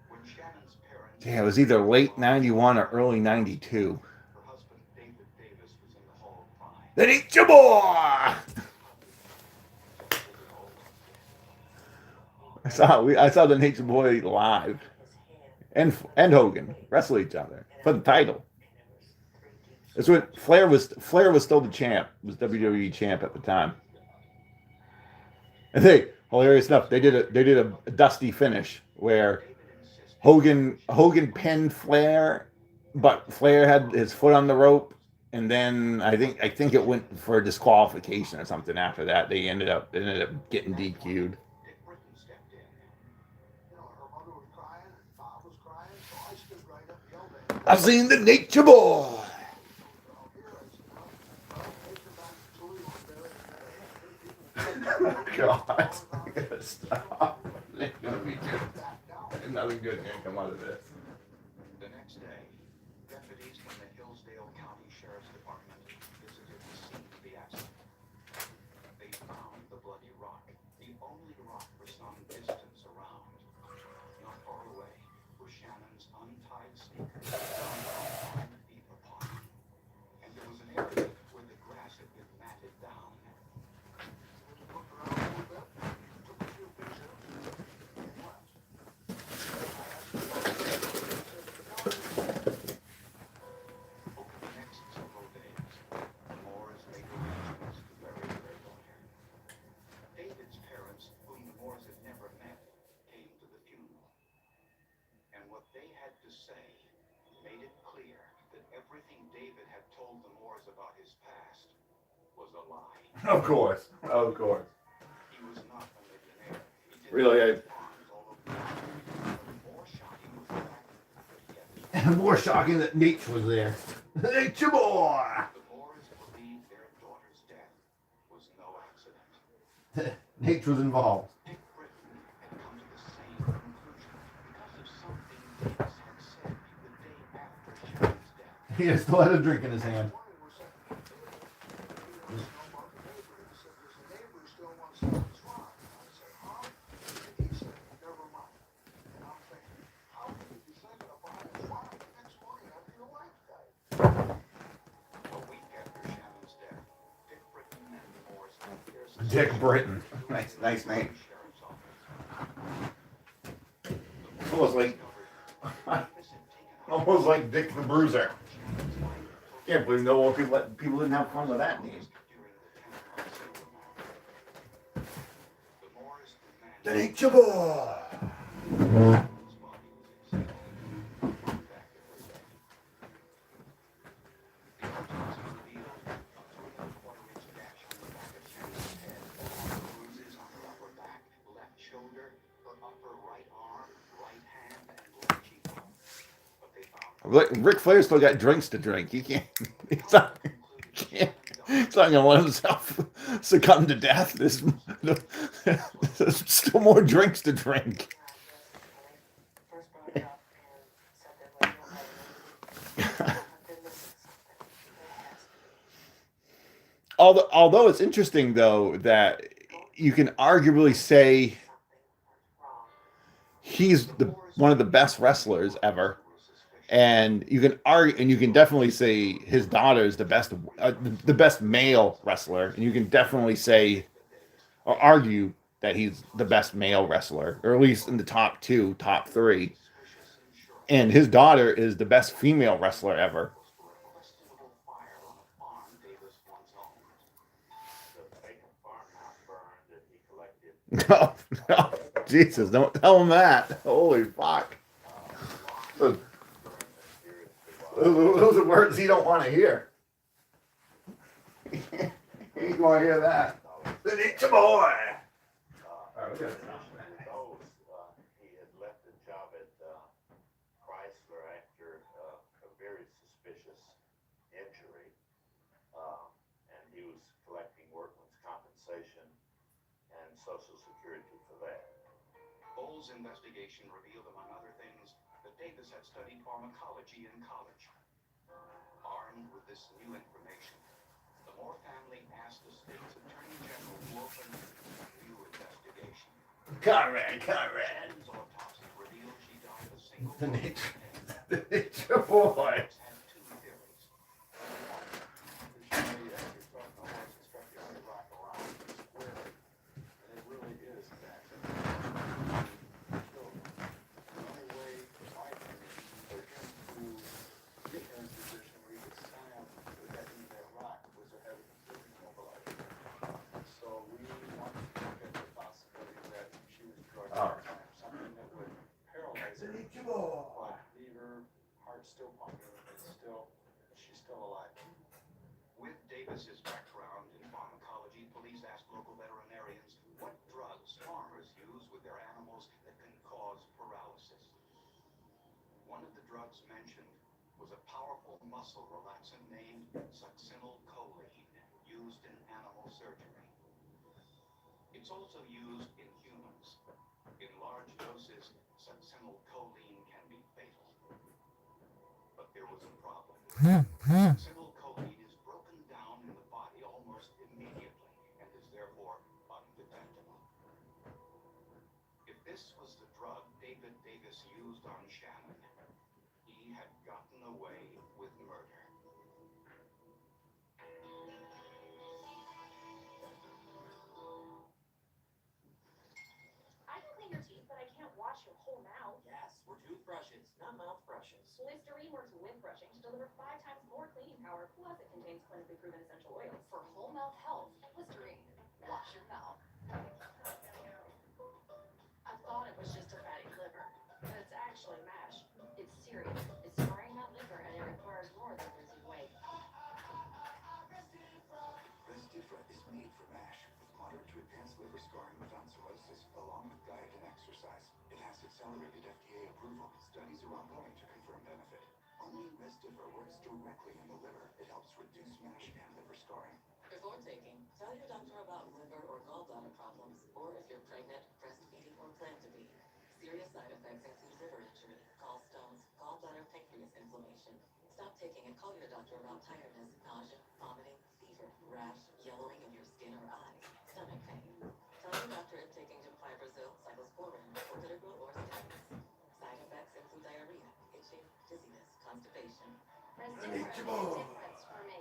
When Shannon's parents, yeah, it was either late '91 or early '92. her husband David Davis was in the Hall of Fame. The Nature Boy. I saw the Nature Boy live, and Hogan wrestle each other for the title. That's when Flair was still the champ, was WWE champ at the time. And hilarious enough, they did a dusty finish where Hogan pinned Flair, but Flair had his foot on the rope, and then I think it went for disqualification or something. After that, they ended up getting DQ'd. Dick Britton stepped in. You know, her mother was crying, Bob was crying, so I stood right up and yelled at her. I've seen the Nature Boy. God, I gotta stop. It's gonna be good. Nothing good gonna come out of this. The next day, deputies from the Hillsdale County Sheriff's Department visited the scene of the accident. They found the bloody rock, the only rock for some distance around. Not far away were Shannon's untied sneakers, down 5 feet apart. And there was an area where the grass had been matted down. Over the next several days, the Moores made arrangements to bury their daughter. David's parents, whom the Moores had never met, came to the funeral. And what they had to say made it clear that everything David had told the Moores about his past was a lie. Of course. He was not a millionaire. He didn't Really, have farms all over the country. But more shocking was the fact that he had More shocking that Nate was there. The Nature Boy. the Moores believed their daughter's death was no accident. Nate was involved. Dick Britton had come to the same conclusion because of something Davis had said the day after Shannon's death. He still had a drink in his hand. A week after Shannon's death, Dick Britton and the Moores had their Dick Britton. Nice name. sheriff's office. Almost like Almost like Dick the Bruiser. Can't believe no more people didn't have fun with that name. The Nature Boy. Ric Flair still got drinks to drink. He can't. He's not gonna let himself succumb to death. There's still more drinks to drink. Although it's interesting though that you can arguably say he's one of the best wrestlers ever. And you can argue, and you can definitely say his daughter is the best male wrestler, and you can definitely say or argue that he's the best male wrestler, or at least in the top two, top three. And his daughter is the best female wrestler ever. No, no, Jesus, don't tell him that. Holy fuck. Those are words he don't want to hear. He ain't going to hear that. The Nature Boy. He had left a job at Chrysler after a very suspicious injury, and he was collecting workman's compensation and Social Security for that. Bowles' investigation revealed, among other things, that Davis had studied pharmacology in college. Armed with this new information, the Moore family asked the state's attorney general to open a new investigation. Conrad. Bowles' autopsy revealed she died of single The Nature Boy. had two theories. With Davis's background in pharmacology, police asked local veterinarians what drugs farmers use with their animals that can cause paralysis. One of the drugs mentioned was a powerful muscle relaxant named succinylcholine, used in animal surgery. It's also used in humans. In large doses, succinylcholine can be fatal. But there was a problem. Succinylcholine is broken down in the body almost immediately and is therefore undetectable. If this was the drug David Davis used on Shannon, he had gotten away with murder. I can clean your teeth, but I can't wash your whole mouth. Yes, we're toothbrushes, not mouth brushes. Listerine works with brushing to deliver 5 times more cleaning power, plus it contains clinically proven essential oils. For whole mouth health, Listerine. Wash your mouth. I thought it was just a fatty liver, but it's actually MASH. It's serious. It's scarring that liver, and it requires more than losing weight. Restifra is made for MASH, with moderate to advanced liver scarring without cirrhosis, along with diet and exercise. It has accelerated FDA approval. Studies are ongoing to confirm benefit. Only Restifra works directly in the liver. It helps reduce MASH and liver scarring. Before taking, tell your doctor about liver or gallbladder problems, or if you're pregnant, breastfeeding, or plan to be. Serious side effects include liver injury, gallstones, gallbladder, pancreas inflammation. Stop taking and call your doctor about tiredness, nausea, vomiting, fever, rash, yellowing of your skin or eyes, stomach pain. Tell your doctor if taking Gemfibrozil, cyclosporin, clopidogrel, or statins. Side effects include diarrhea, itching, dizziness, constipation. Restifra makes a difference for me.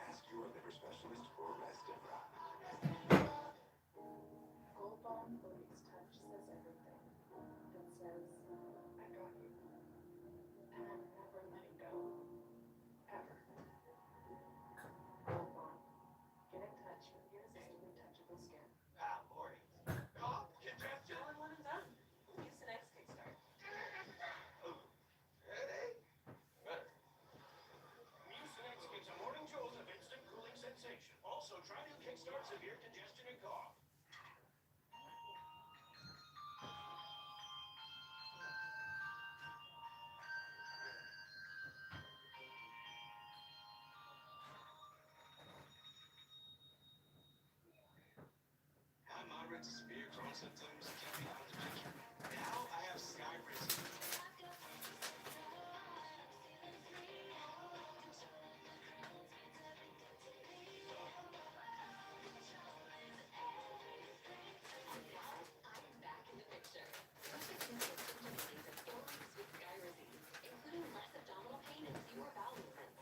Ask your liver specialist for Restifra. Gold Bond Police Touch says everything. It says, I got you. And started to severe Crohn's symptoms, kept me out of the picture. Now I have Skyrizi. I'm back in the picture. Perfect consistent relief in 4 weeks with Skyrizi, including less abdominal pain and fewer bowel movements.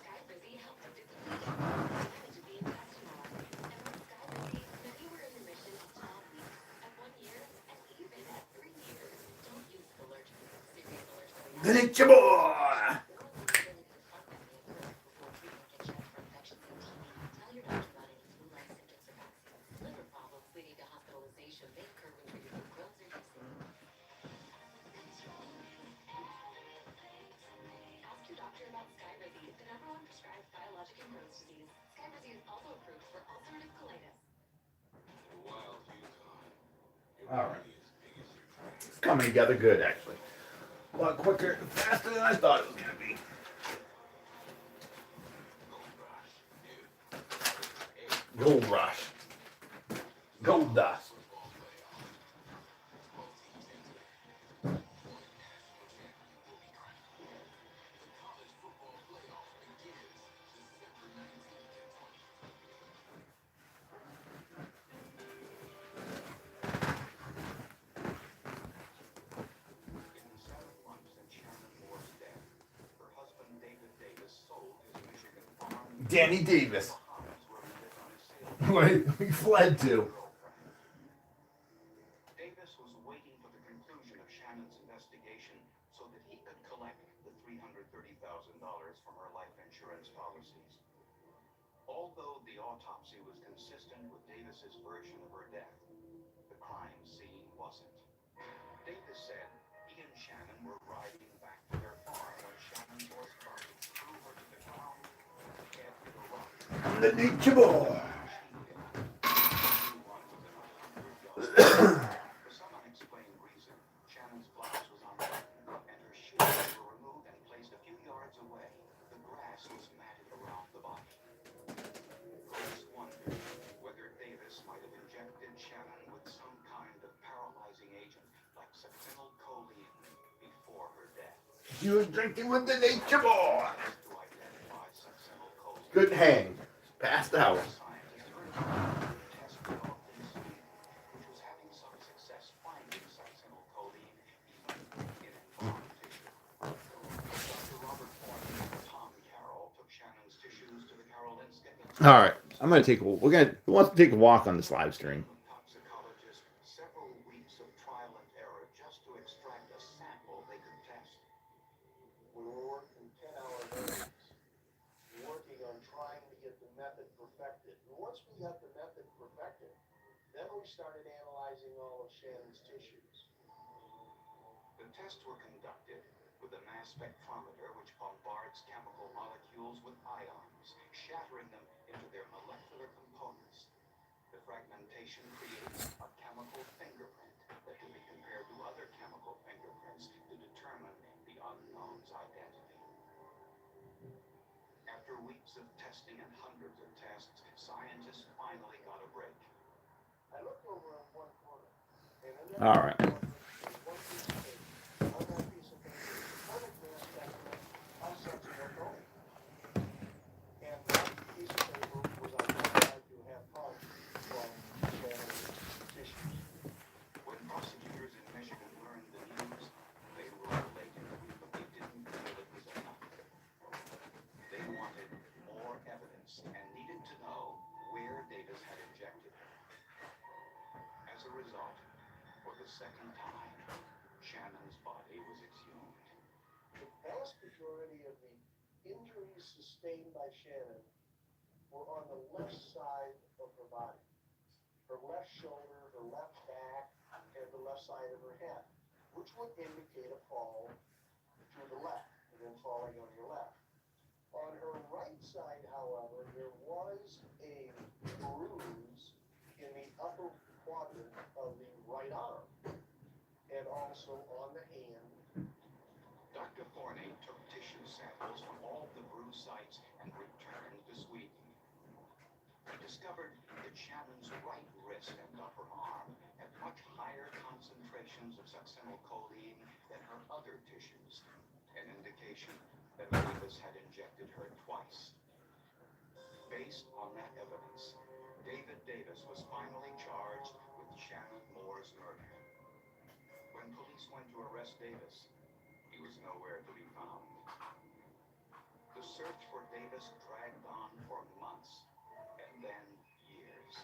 Skyrizi helps to dissipate damage of the intestinal lining. And with Skyrizi, many were in remission at 12 weeks, at 1 year, and even at 3 years. Don't use allergic, serious allergic reactions. The Nature Boy! Tell your doctor about any flu-like symptoms or vaccines. Liver problems leading to hospitalization may occur when treated with Crohn's or UC. Ask your doctor about Skyrizi, the #1 prescribed biologic in Crohn's disease. Skyrizi is also approved for ulcerative colitis. Wild Yukon. All right. It's coming together good, actually. A lot quicker and faster than I thought it was going to be. Gold Rush. Gold Dust. In 7 months since Shannon Moore's death, her husband David Davis sold his Michigan farm Danny Davis. to Bahamas, where he lived on his sailboat. Where he fled to. Davis was waiting for the conclusion of Shannon's investigation so that he could collect the $330,000 from her life insurance policies. Although the autopsy was consistent with Davis's version of her death, the crime scene wasn't. Davis said he and Shannon were riding back to their farm when Shannon's horse body threw her to the ground and head to the rock. I'm the Nature Boy. For some unexplained reason, Shannon's blouse was unbuttoned and her shoes were removed and placed a few yards away. The grass was matted around the body. Police wondered whether Davis might have injected Shannon with some kind of paralyzing agent like succinylcholine before her death. She was drinking with the Nature Boy. To identify succinylcholine, Good hang. Passed out. scientists urged them to test developed in Sweden, which was having some success finding succinylcholine even in embalmed tissue. Dr. Robert Horne and Tom Carroll took Shannon's tissues to the Karolinska Institute. All right. I'm going to take who wants to take a walk on this live stream? Toxicologist several weeks of trial and error just to extract a sample they could test. We were working 10-hour days, working on trying to get the method perfected. And once we got the method perfected, then we started analyzing all of Shannon's tissues. The tests were conducted with a mass spectrometer which bombards chemical molecules with ions, shattering them into their molecular components. The fragmentation creates a chemical fingerprint that can be compared to other chemical fingerprints to determine the unknown's identity. After weeks of testing and hundreds of tests, scientists finally got a break. I looked over in one corner, and in that All right. corner was one piece of paper. On that piece of paper, total mass spectrum of succinylcholine. And that piece of paper was identified to have come from Shannon's tissues. When prosecutors in Michigan learned the news, they were elated, but they didn't feel it was enough. They wanted more evidence and needed to know where Davis had injected her. As a result, for the second time, Shannon's body was exhumed. The vast majority of the injuries sustained by Shannon were on the left side of her body. Her left shoulder, her left back, and the left side of her head, which would indicate a fall to the left and then falling on your left. On her right side, however, there was a bruise in the upper quadrant of the right arm and also on the hand. Dr. Thorney took tissue samples from all the bruised sites and returned to Sweden. He discovered that Shannon's right wrist and upper arm had much higher concentrations of succinylcholine than her other tissues, an indication that Davis had injected her twice. Based on that evidence, David Davis was finally charged with Shannon Moore's murder. When police went to arrest Davis, he was nowhere to be found. The search for Davis dragged on for months, and then years.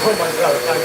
Oh my God, I'm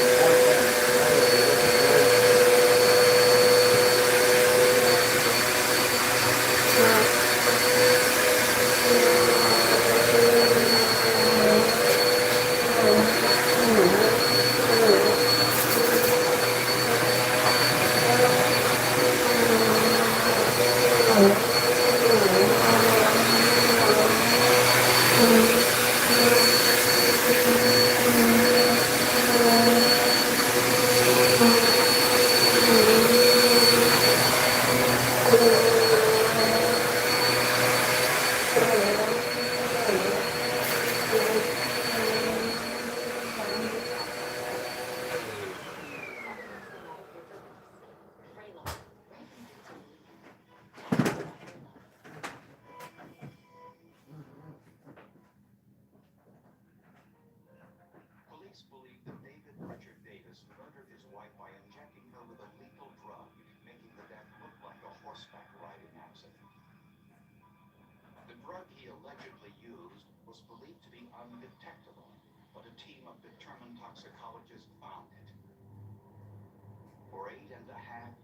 Police believe that David Richard Davis murdered his wife by injecting her with a lethal drug, making the death look like a horseback riding accident. The drug he allegedly used was believed to be undetectable, but a team of determined toxicologists found it. For 8.5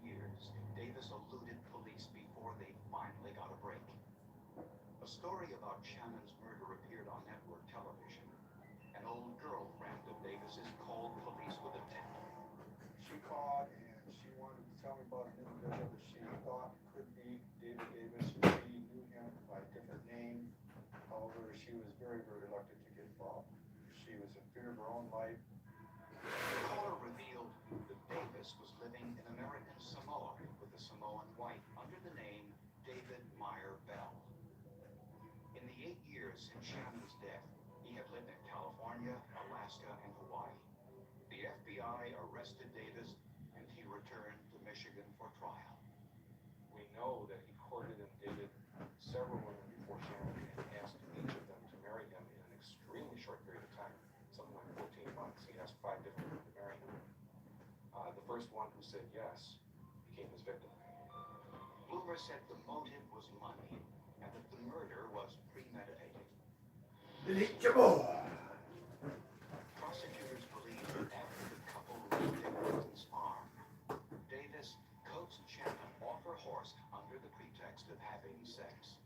years, Davis eluded police before they finally got a break. A story about Shannon's murder appeared on network television. An old girlfriend of Davis's called police with a tip. She called and she wanted to tell me about an individual that she thought could be David Davis. She knew him by a different name. However, she was very, very reluctant to get involved. She was in fear of her own life. The caller revealed that Davis was living in American Samoa with a Samoan wife under the name David Meyer Bell. In the 8 years since Shannon's death, he had lived in California, Alaska, and Hawaii. The FBI FBI arrested Davis, and he returned to Michigan for trial. We know that he courted and dated several women before Shannon and asked each of them to marry him in an extremely short period of time, something like 14 months. He asked 5 different women to marry him. The first one who said yes became his victim. Bloomer said the motive was money and that the murder was premeditated. Prosecutors believe that after the couple left Dickinson's farm, Davis coaxed Shannon off her horse under the pretext of having sex.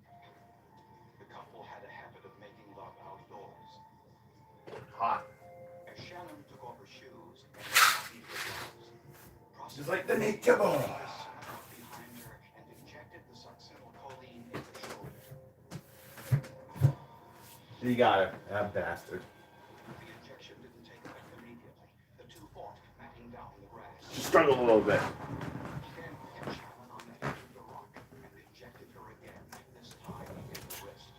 The couple had a habit of making love outdoors. Hot. As Shannon took off her shoes and copied her gloves, Just like the nature boy. snuck up behind her and injected the succinylcholine in the shoulder. You got it, that bastard. The injection didn't take effect immediately. The two fought, matting down the grass. She struggled a little bit. He then hit Shannon on the edge of the rock and injected her again, this time in the wrist.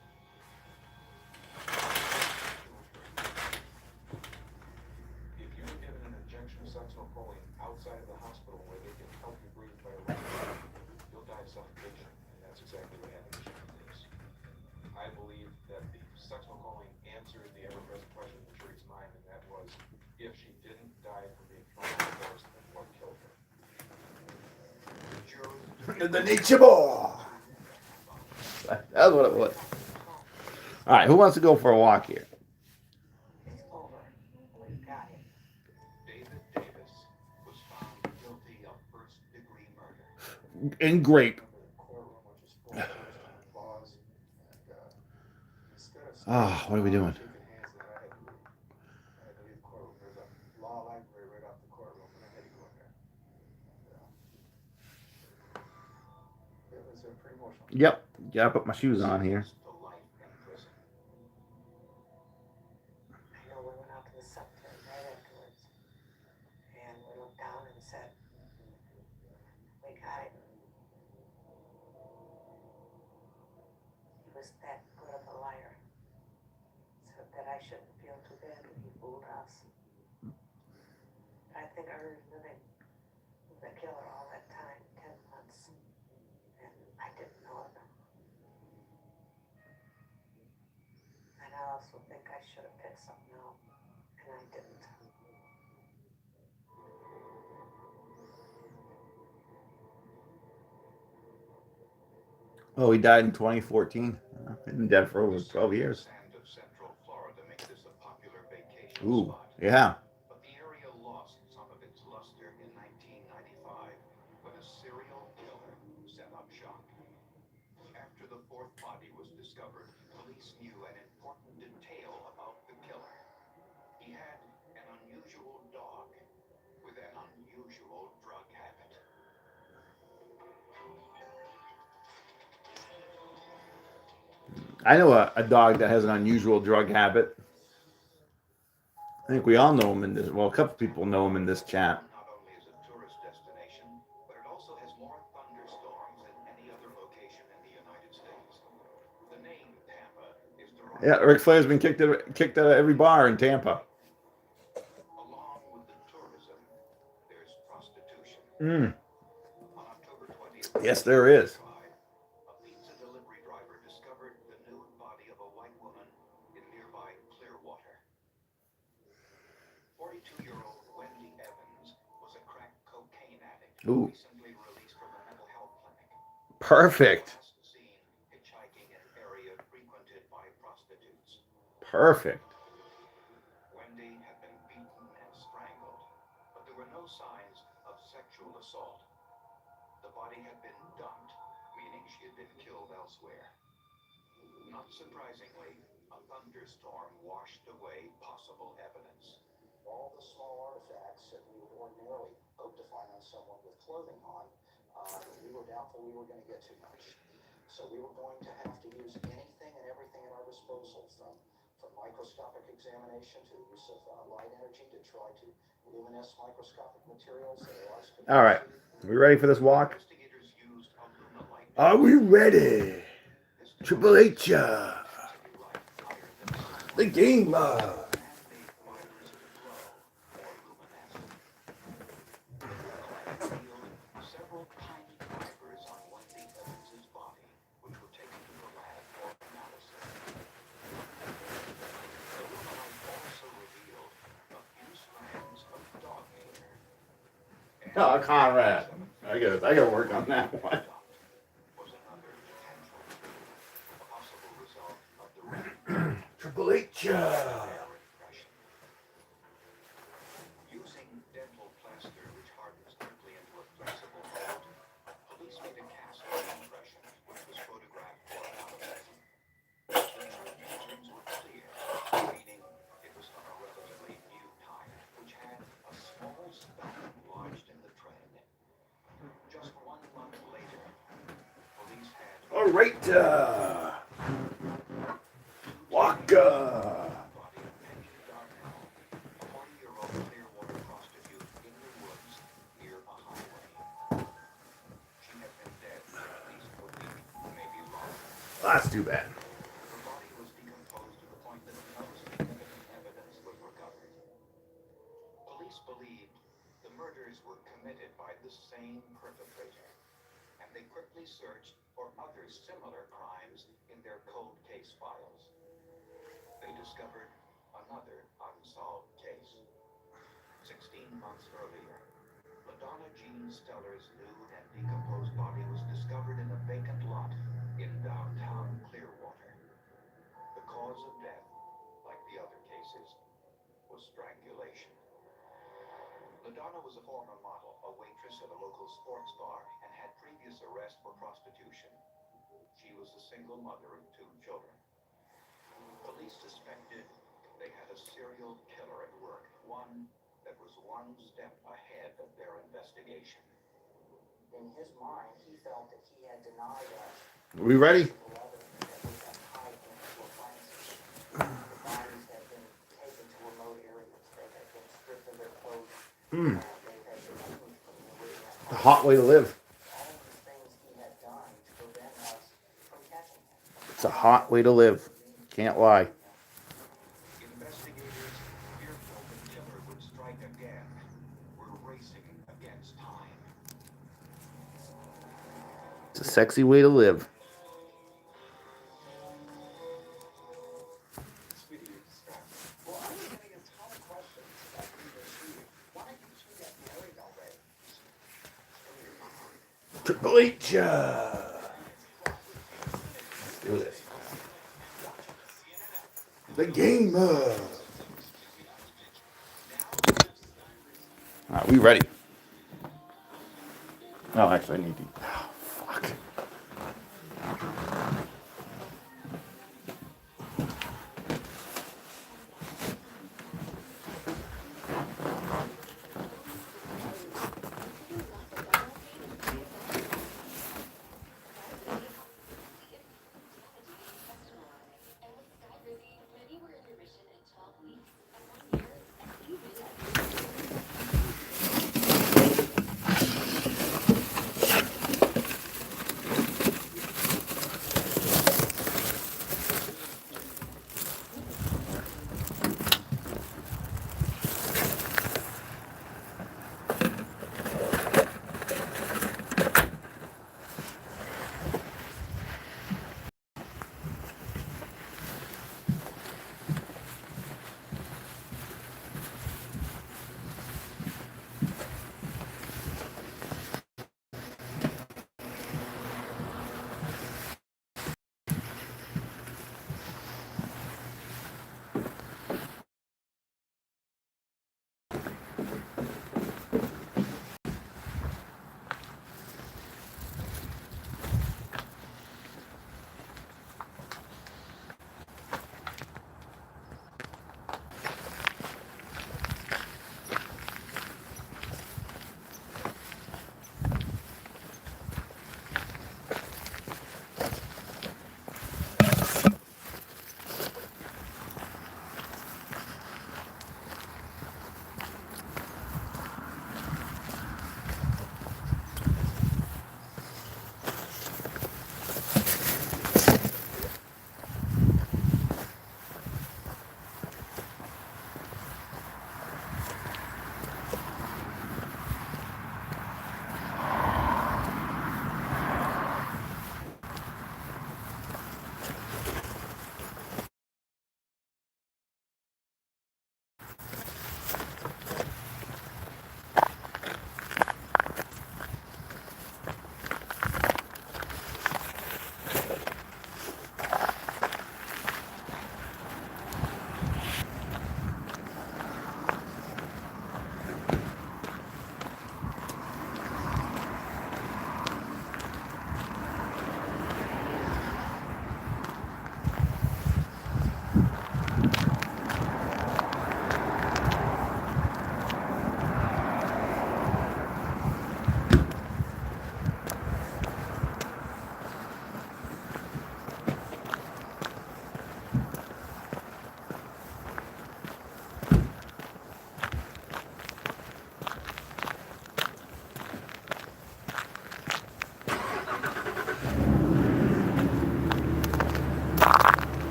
If you were given an injection of succinylcholine outside of the hospital where they can help you breathe by around, you'll die of suffocation, and that's exactly what happened to Shannon Davis. I believe that the succinylcholine answered the ever-present question in the jury's mind, and that was, if she didn't die from being thrown off the horse, then what killed her? The nature boy. That's what it was. All right, who wants to go for a walk here? It's over. We've got it. David Davis was found guilty of first-degree murder. And grape. Courtroom, which is full of tourists and applause, and instead of Ah, what are we doing? shaking hands, then I had to leave the courtroom. There's a law library right off the courtroom, and I had to go in there. And, it was pretty emotional. Yep, gotta put my shoes on here. To life in prison. I know we went out to the cemetery right afterwards, and we looked down and said, we got it. He was that good of a liar, so that I shouldn't feel too bad that he fooled us. I think I was living with the killer all that time, 10 months, and I didn't know it. And I also think I should have picked something out, and I didn't. Oh, he died in 2014. He's been dead for over 12 years. Sand of Central Florida make this a popular vacation Ooh, spot. yeah. But the area lost some of its luster in 1995 when a serial killer set up shop. After the fourth body was discovered, police knew an important detail about the killer. He had an unusual dog with an unusual drug habit. I know a dog that has an unusual drug habit. I think we all know him in this. Well, a couple people know him in this chat. Not only is a tourist destination, but it also has more thunderstorms than any other location in the United States. The name Tampa is derived Yeah, Ric Flair's been kicked out of every bar in Tampa. along with the tourism. There's prostitution. Mm. On October 20th, Yes, there is. a pizza delivery driver discovered the nude body of a white woman in nearby Clearwater. 42-year-old Wendy Evans was a crack cocaine addict Ooh. recently released from a mental health clinic. Perfect. Last seen hitchhiking an area frequented by prostitutes. Perfect. Wendy had been beaten and strangled, but there were no signs of sexual assault. The body had been dumped, meaning she had been killed elsewhere. Not surprisingly, a thunderstorm washed away possible evidence. All the small artifacts that we would ordinarily hope to find on someone with clothing on, we were doubtful we were going to get too much. So we were going to have to use anything and everything at our disposal, from microscopic examination to the use of light energy to try to luminesce microscopic materials that our eyes could All right. see. We ready for this walk? Investigators used a luna light. Are we ready? This Triple H. light higher than the sun The game. and made fires glow more luminescent. Oh, Conrad. I gotta work on that one. Was another potential a possible result of the rapid Triple H. impression. Using dental plaster, which hardens quickly into a flexible mold, police made a cast of the impression, which was photographed for analysis. The true patterns were clear, meaning it was from a relatively new tire, which had a small speck lodged in the tread. Just 1 month later, police had All right. Waka. body of Peggy Darnell, a 40-year-old Clearwater prostitute in the woods near a highway. She had been dead for at least a week, maybe longer. That's too bad. Her body was decomposed to the point that no significant evidence was recovered. Police believed the murders were committed by the same perpetrator, and they quickly searched for other similar crimes in their cold case files. They discovered another unsolved case. 16 months earlier, LaDonna Jean Steller's nude and decomposed body was discovered in a vacant lot in downtown Clearwater. The cause of death, like the other cases, was strangulation. LaDonna was a former model, a waitress at a local sports bar, and had previous arrest for prostitution. She was a single mother of 2 children. Police suspected they had a serial killer at work, one that was 1 step ahead of their investigation. In his mind, he felt that he had denied us We ready? evidence that we had tied into appliances. The bodies had been taken to remote areas. They had been stripped of their clothes. They had been removed from the original A hot way to live. all of the things he had done to prevent us from catching him. It's a hot way to live. Can't lie. Investigators, fearful the killer would strike again, were racing against time. It's a sexy way to live. Sweetie, you're distracted. Well, I was getting a ton of questions about you and Sweetie. Why don't you 2 get married already? Triple H. Let's do this. The game. Alright, we ready. Oh, actually, I need to. Oh, fuck.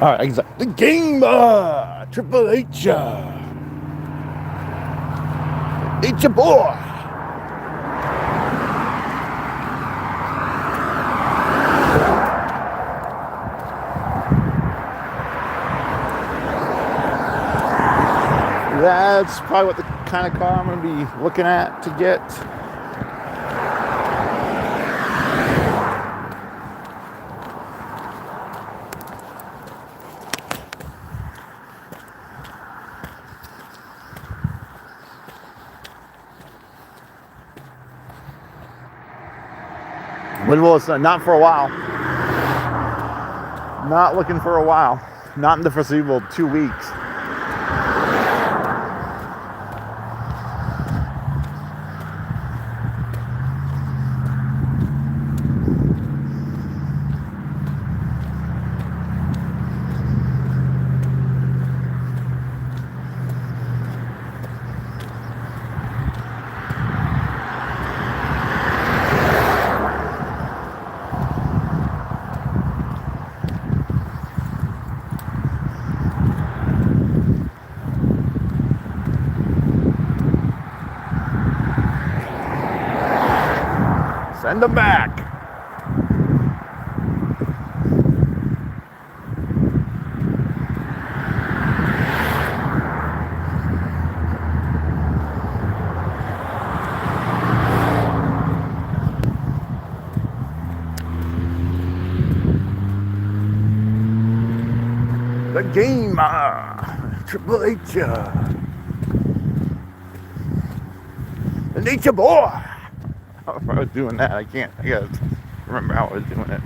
All right, exactly. The game, Triple H, H your boy. That's probably what the kind of car I'm going to be looking at to get. Well, it's not for a while. Not looking for a while. Not in the foreseeable 2 weeks. Send them back. The game, Triple H, the Nature Boy. If I was doing that, I gotta remember how I was doing it.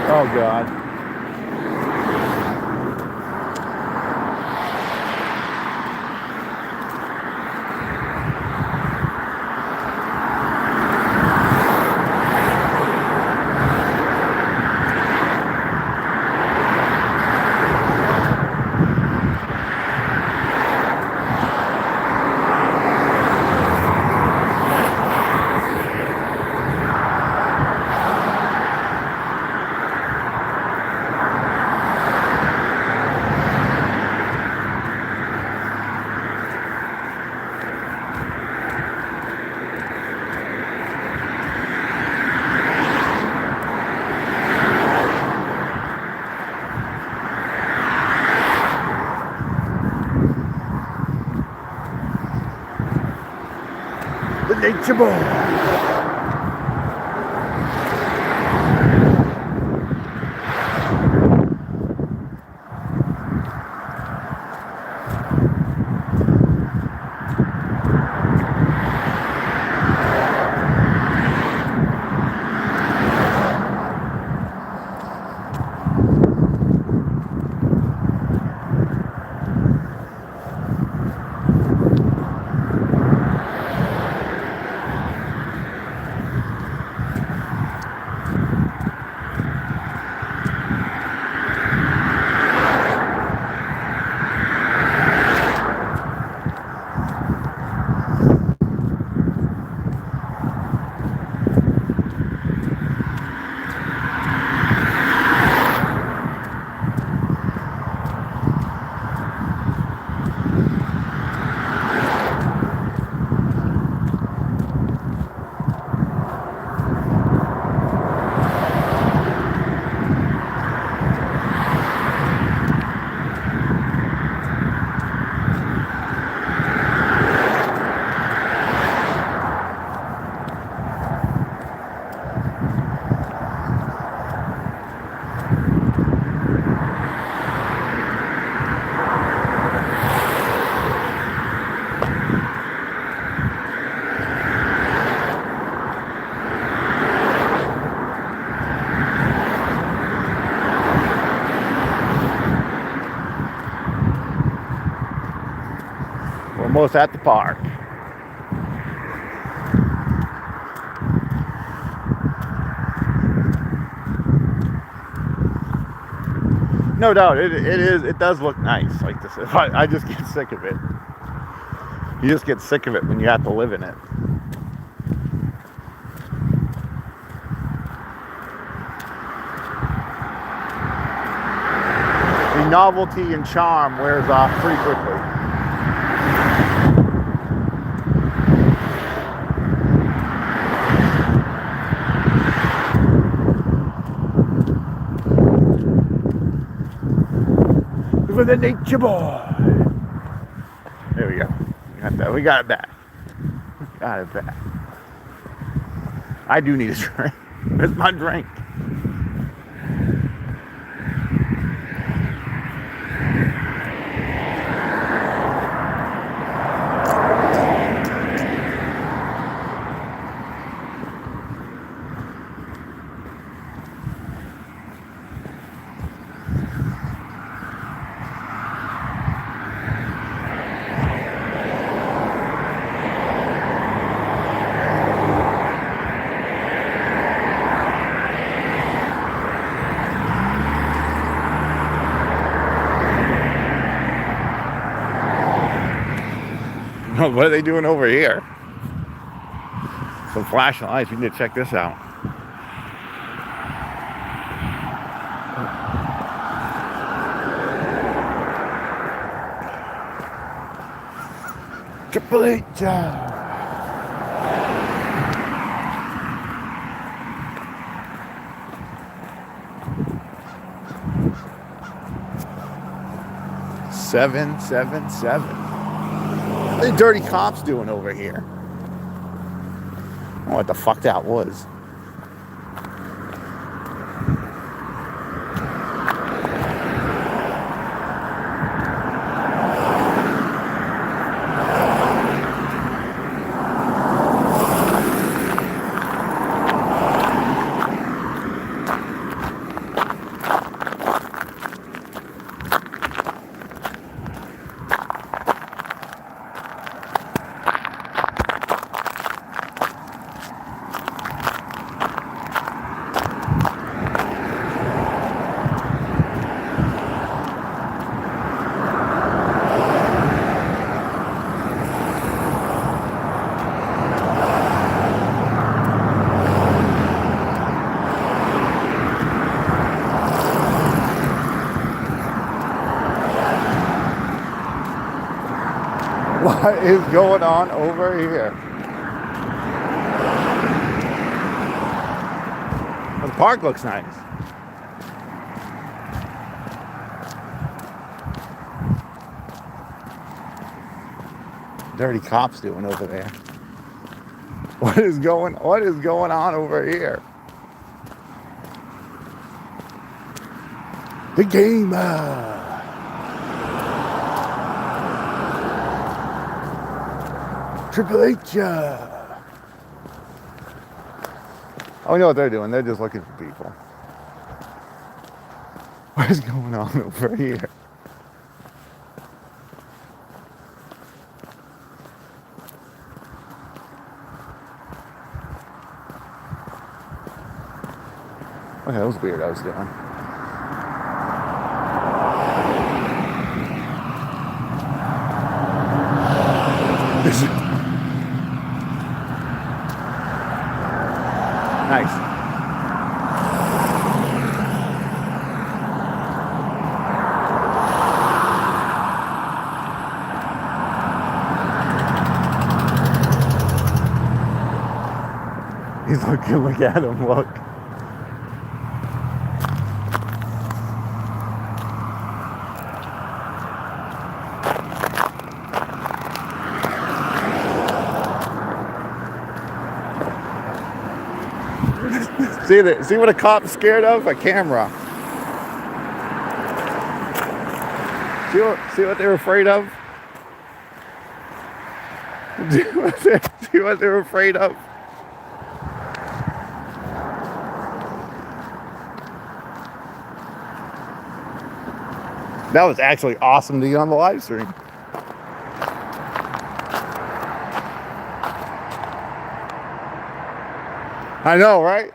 Oh, God. The Nature Boy. us at the park. No doubt, it does look nice like this. I just get sick of it. You just get sick of it when you have to live in it. The novelty and charm wears off pretty quickly. For the nature boy. There we go. We got that. We got it back. Got it back. I do need a drink. Where's my drink? What are they doing over here? Some flashing lights. We need to check this out. Triple H. Seven. What are the dirty cops doing over here? I don't know what the fuck that was. What is going on over here? Well, the park looks nice. Dirty cops doing over there? What is going on over here? The gamer. Triple H. Oh, we know what they're doing. They're just looking for people. What is going on over here? What the hell was weird I was doing? Nice. He's looking, look at him, look. See what a cop's scared of? A camera. See what they're afraid of? See what they're afraid of? That was actually awesome to get on the live stream. I know, right?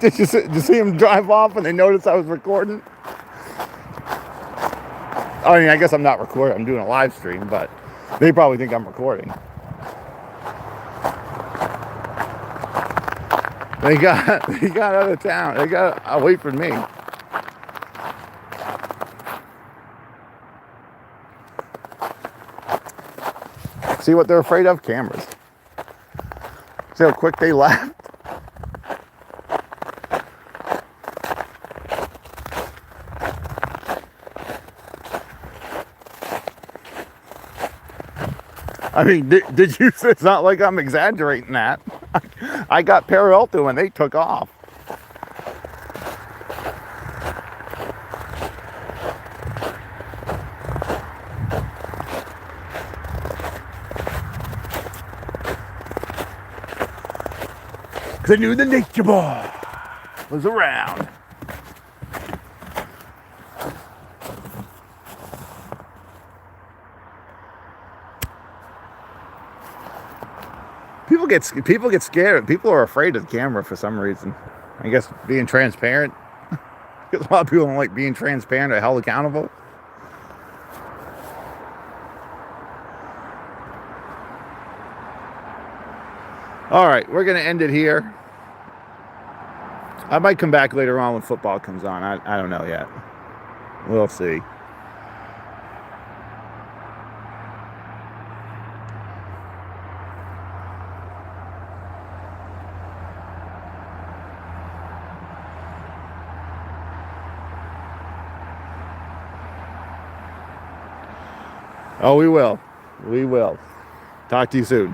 Did you see him drive off and they noticed I was recording? I mean, I guess I'm not recording. I'm doing a live stream, but they probably think I'm recording. They got out of town. They got away from me. See what they're afraid of? Cameras. See how quick they left? I mean, did you? It's not like I'm exaggerating that. I got parallel to them and they took off. Because I knew the nature boy was around. People get scared. People are afraid of the camera for some reason. I guess being transparent. Because a lot of people don't like being transparent or held accountable. All right, we're gonna end it here. I might come back later on when football comes on. I don't know yet. We'll see. Oh, we will. We will. Talk to you soon.